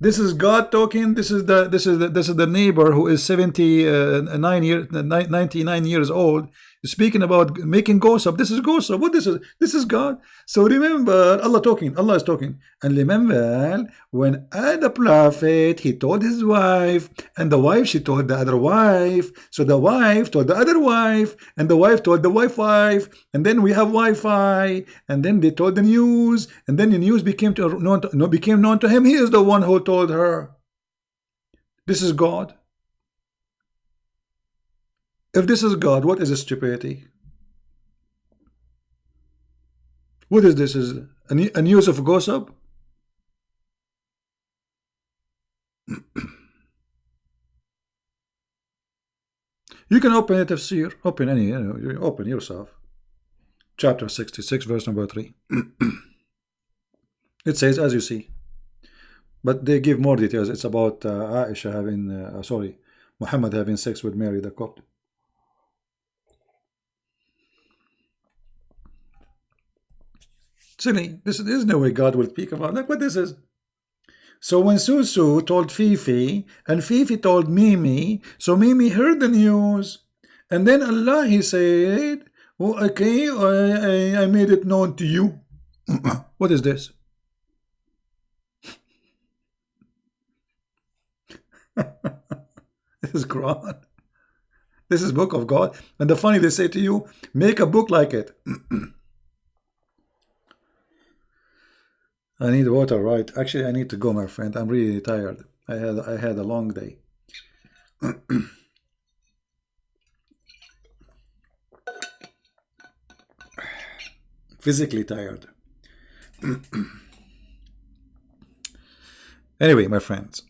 This is God talking. This is the neighbor who is 99 years old, speaking about making gossip. This is gossip. What this is? This is God. So remember, Allah talking. Allah is talking. And remember, when the Prophet, he told his wife, and the wife, she told the other wife. So the wife told the other wife, and the wife told the wife, and then we have Wi-Fi, and then they told the news, and then the news became known to him. He is the one who told her. This is God. If this is God, what is stupidity? What is this? Is a news of gossip? You can open it, tafsir. Open any, open yourself. Chapter 66, verse number 3. It says, as you see. But they give more details. It's about Aisha having, Muhammad having sex with Mary the Copt. Silly. This is no way God will speak about. Like what this is. So when Susu told Fifi, and Fifi told Mimi, so Mimi heard the news, and then Allah, he said, oh, okay, I made it known to you. What is this? This is Quran. This is book of God. And the funny, they say to you, make a book like it. I need water, right? Actually, I need to go, my friend. I'm really tired. I had a long day. Physically tired. Anyway, my friends,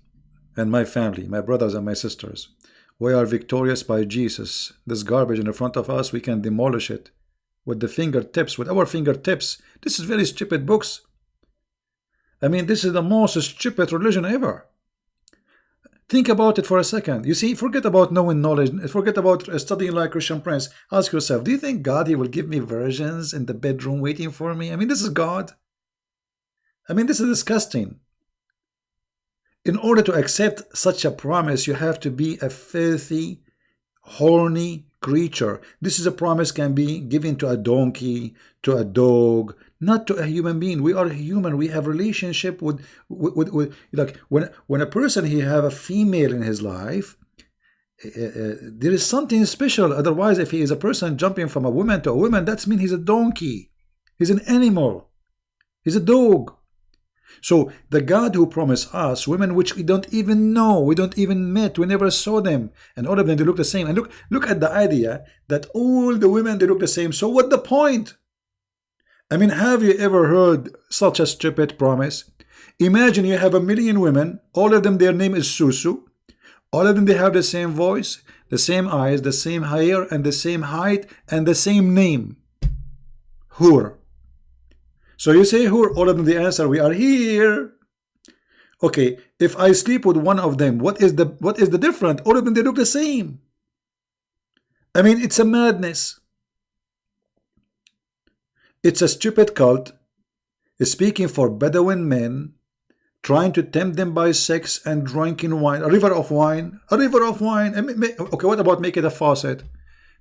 and my family, my brothers and my sisters, we are victorious by Jesus. This garbage in front of us, we can demolish it with the fingertips, with our fingertips. This is very stupid books. I mean, this is the most stupid religion ever. Think about it for a second. You see, forget about knowing knowledge. Forget about studying like Christian Prince. Ask yourself, do you think God, he will give me virgins in the bedroom waiting for me? I mean, this is God. I mean, this is disgusting. In order to accept such a promise, you have to be a filthy, horny creature. This is a promise can be given to a donkey, to a dog, not to a human being. We are human. We have relationship with like when a person he have a female in his life, there is something special. Otherwise, if he is a person jumping from a woman to a woman, that means he's a donkey. He's an animal. He's a dog. So the God who promised us women which we don't even know, we don't even met, we never saw them, and all of them they look the same. And look at the idea that all the women they look the same. So what the point? I mean, have you ever heard such a stupid promise? Imagine you have 1 million women, all of them their name is Susu, all of them they have the same voice, the same eyes, the same hair, and the same height, and the same name. Hur. So you say Hur, all of them the answer, we are here. Okay, if I sleep with one of them, what is the difference? All of them they look the same. I mean, it's a madness. It's a stupid cult speaking for Bedouin men, trying to tempt them by sex and drinking wine, a river of wine, a river of wine. Okay, what about make it a faucet?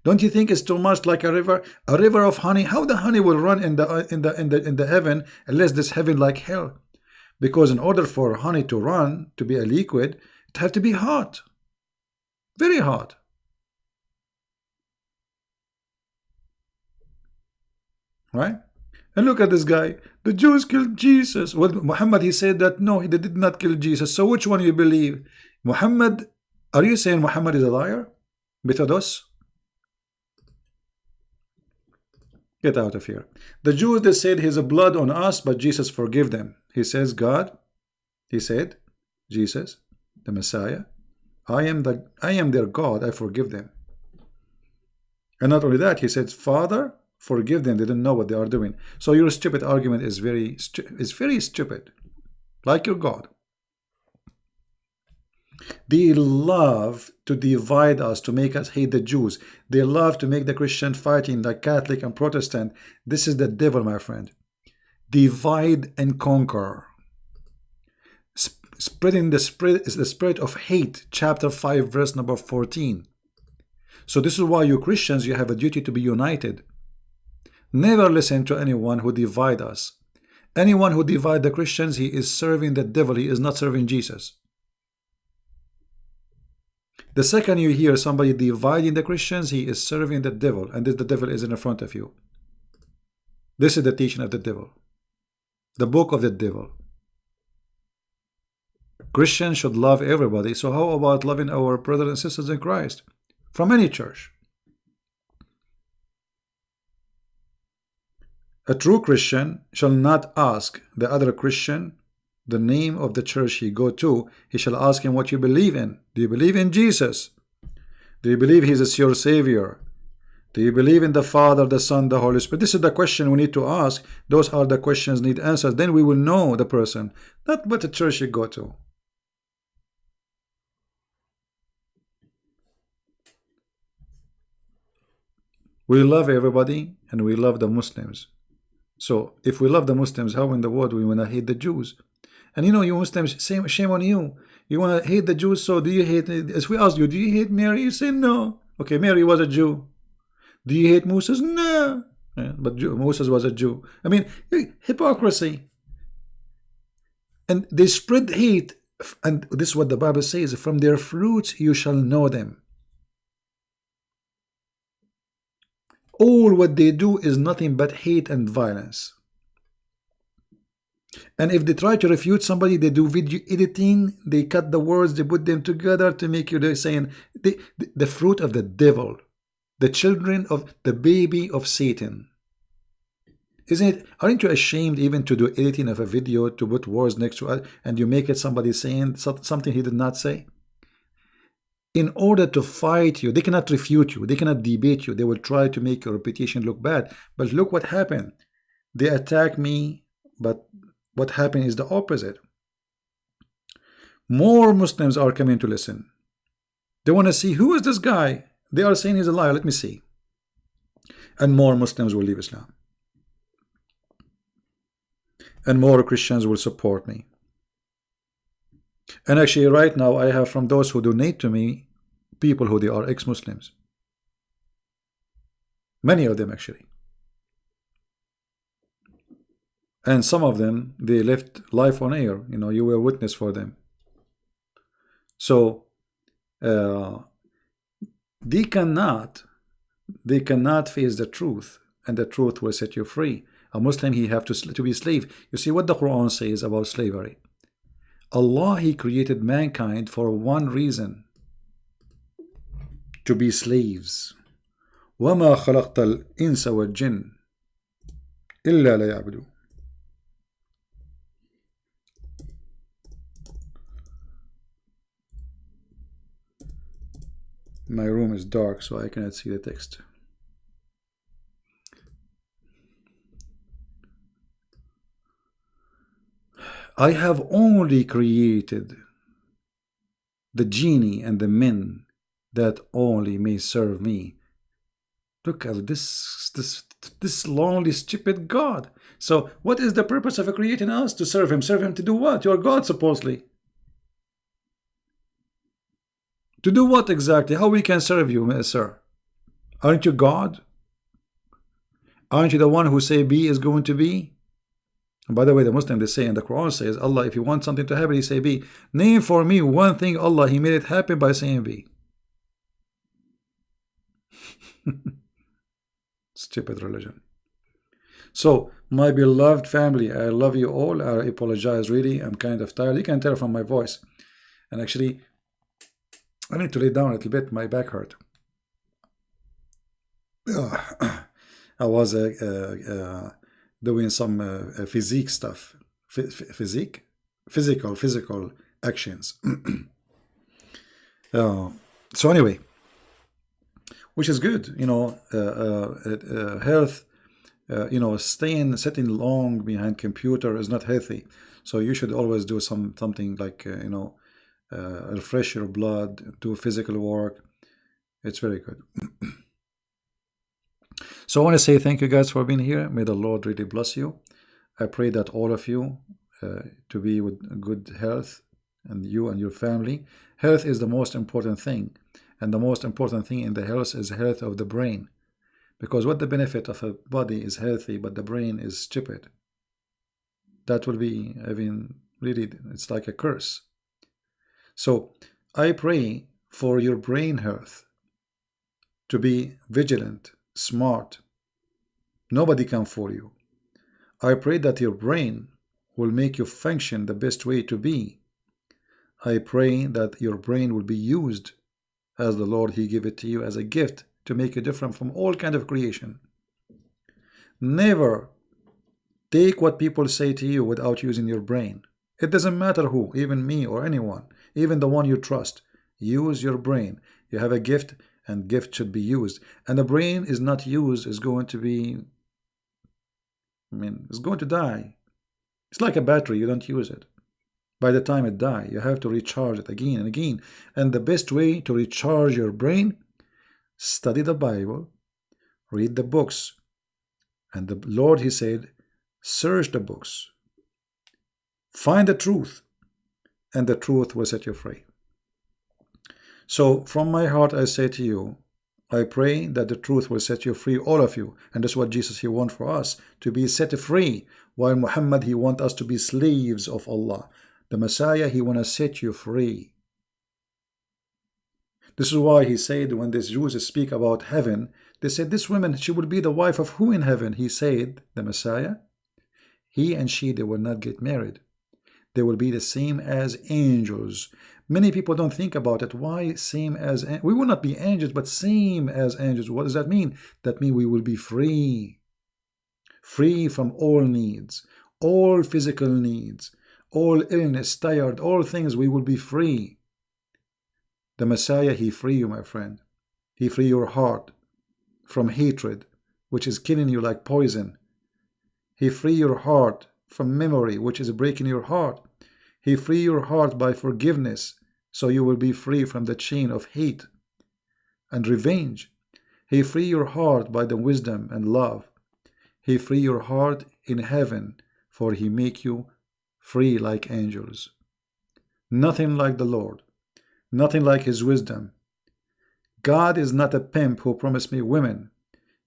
Don't you think it's too much like a river of honey? How the honey will run in the heaven unless this heaven like hell? Because in order for honey to run, to be a liquid, it has to be hot. Very hot. Right? And look at this guy. The Jews killed Jesus. Well, Muhammad, he said that no, he did not kill Jesus. So which one you believe? Muhammad, are you saying Muhammad is a liar? Methodos? Get out of here. The Jews, they said his blood on us, but Jesus forgive them. He says, God, he said, Jesus, the Messiah, I am their God, I forgive them. And not only that, he said, Father, forgive them, they didn't know what they are doing. So your stupid argument is very stupid, like your God. They love to divide us, to make us hate the Jews. They love to make the Christian fighting like Catholic and Protestant. This is the devil, my friend. Divide and conquer. Spreading the spirit of hate, chapter 5, verse number 14. So this is why you Christians, you have a duty to be united. Never listen to anyone who divide us. Anyone who divide the Christians, he is serving the devil. He is not serving Jesus. The second you hear somebody dividing the Christians, he is serving the devil, and the devil is in front of you. This is the teaching of the devil. The book of the devil. Christians should love everybody. So how about loving our brothers and sisters in Christ from any church? A true Christian shall not ask the other Christian the name of the church he go to. He shall ask him what you believe in. Do you believe in Jesus? Do you believe he is your Savior? Do you believe in the Father, the Son, the Holy Spirit? This is the question we need to ask. Those are the questions need answers. Then we will know the person, not what the church you go to. We love everybody and we love the Muslims. So if we love the Muslims, how in the world we want to hate the Jews? And you know, you Muslims, shame on you. You want to hate the Jews, so do you hate, as we ask you, do you hate Mary? You say no. Okay, Mary was a Jew. Do you hate Moses? No. Yeah, but Moses was a Jew. I mean, hypocrisy. And they spread hate. And this is what the Bible says, from their fruits you shall know them. All what they do is nothing but hate and violence. And if they try to refute somebody, they do video editing, they cut the words, they put them together to make you, they're saying the fruit of the devil, the children of the baby of Satan. Isn't it? Aren't you ashamed even to do editing of a video to put words next to it and you make it somebody saying something he did not say? In order to fight you, they cannot refute you, they cannot debate you, they will try to make your reputation look bad. But look what happened. They attack me, but what happened is the opposite. More Muslims are coming to listen. They want to see, who is this guy? They are saying he's a liar, let me see. And more Muslims will leave Islam. And more Christians will support me. And actually right now I have, from those who donate to me, people who they are ex-Muslims. Many of them actually. And some of them, they left life on air. You know, you were a witness for them. So they cannot face the truth, and the truth will set you free. A Muslim, he have to be a slave. You see what the Quran says about slavery. Allah, he created mankind for one reason, to be slaves. وَمَا خَلَقْتَ الْإِنسَ وَالْجِنَّ إِلَّا لِيَعْبُدُونَ. My room is dark, so I cannot see the text. I have only created the genie and the men that only may serve me. Look at this lonely, stupid God. So what is the purpose of creating us? To serve him. Serve him to do what? You are God, supposedly. To do what exactly? How we can serve you, sir? Aren't you God? Aren't you the one who say be is going to be? And by the way, the Muslim, they say in the Quran says, Allah, if you want something to happen, He say B. Name for me one thing, Allah, He made it happen by saying B. Stupid religion. So, my beloved family, I love you all. I apologize, really. I'm kind of tired. You can tell from my voice. And actually, I need to lay down a little bit. My back hurt. I was doing some physique stuff. Physical actions. So anyway, which is good, health, sitting long behind computer is not healthy. So you should always do something like, refresh your blood, do physical work. It's very good. So I want to say thank you guys for being here. May the Lord really bless you. I pray that all of you to be with good health, and you and your family. Health is the most important thing. And the most important thing in the health is health of the brain. Because what the benefit of a body is healthy, but the brain is stupid? That will be, really, it's like a curse. So I pray for your brain health, to be vigilant, smart. Nobody can fool you. I pray that your brain will make you function the best way to be. I pray that your brain will be used as the Lord, He gave it to you as a gift to make you different from all kind of creation. Never take what people say to you without using your brain. It doesn't matter who, even me or anyone, even the one you trust. Use your brain. You have a gift, and gift should be used. And the brain is not used, is going to be, it's going to die. It's like a battery, you don't use it. By the time it dies, you have to recharge it again and again. And the best way to recharge your brain, study the Bible, read the books. And the Lord, He said, search the books. Find the truth, and the truth will set you free. So from my heart, I say to you, I pray that the truth will set you free, all of you. And that's what Jesus, He wants for us, to be set free. While Muhammad, he wants us to be slaves of Allah. The Messiah, He want to set you free. This is why He said, when the Jews speak about heaven, they said, this woman, she will be the wife of who in heaven? He said, the Messiah, he and she, they will not get married. They will be the same as angels. Many people don't think about it. Why same as? We will not be angels, but same as angels. What does that mean? That means we will be free. Free from all needs, all physical needs, all illness, tired, all things, we will be free. The Messiah, He free you, my friend. He free your heart from hatred, which is killing you like poison. He free your heart from memory, which is breaking your heart. He free your heart by forgiveness, so you will be free from the chain of hate and revenge. He free your heart by the wisdom and love. He free your heart in heaven, for He make you free like angels. Nothing like the Lord. Nothing like His wisdom. God is not a pimp who promised me women.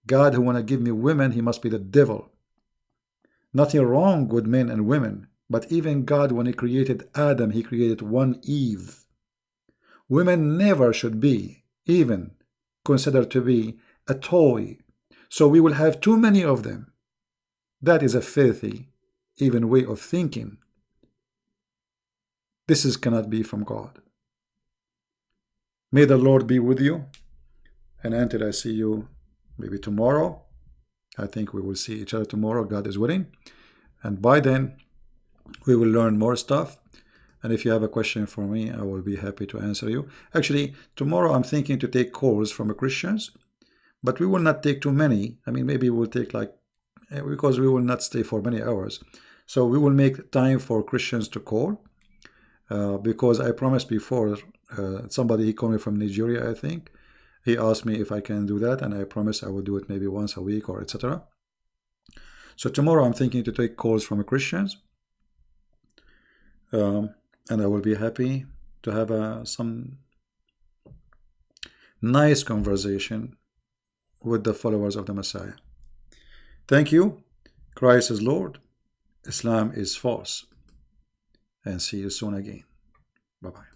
God who want to give me women, he must be the devil. Nothing wrong with men and women, but even God, when He created Adam, He created one Eve. Women never should be even considered to be a toy. So we will have too many of them. That is a filthy, even way of thinking. This cannot be from God. May the Lord be with you. And until I see you maybe tomorrow, I think we will see each other tomorrow, God is willing. And by then, we will learn more stuff. And if you have a question for me, I will be happy to answer you. Actually, tomorrow I'm thinking to take calls from Christians, but we will not take too many. I mean, maybe we'll take because we will not stay for many hours. So we will make time for Christians to call. Because I promised before, somebody, he called me from Nigeria, I think. He asked me if I can do that, and I promised I would do it maybe once a week or etc. So tomorrow I'm thinking to take calls from Christians. And I will be happy to have some nice conversation with the followers of the Messiah. Thank you. Christ is Lord. Islam is false. And see you soon again. Bye-bye.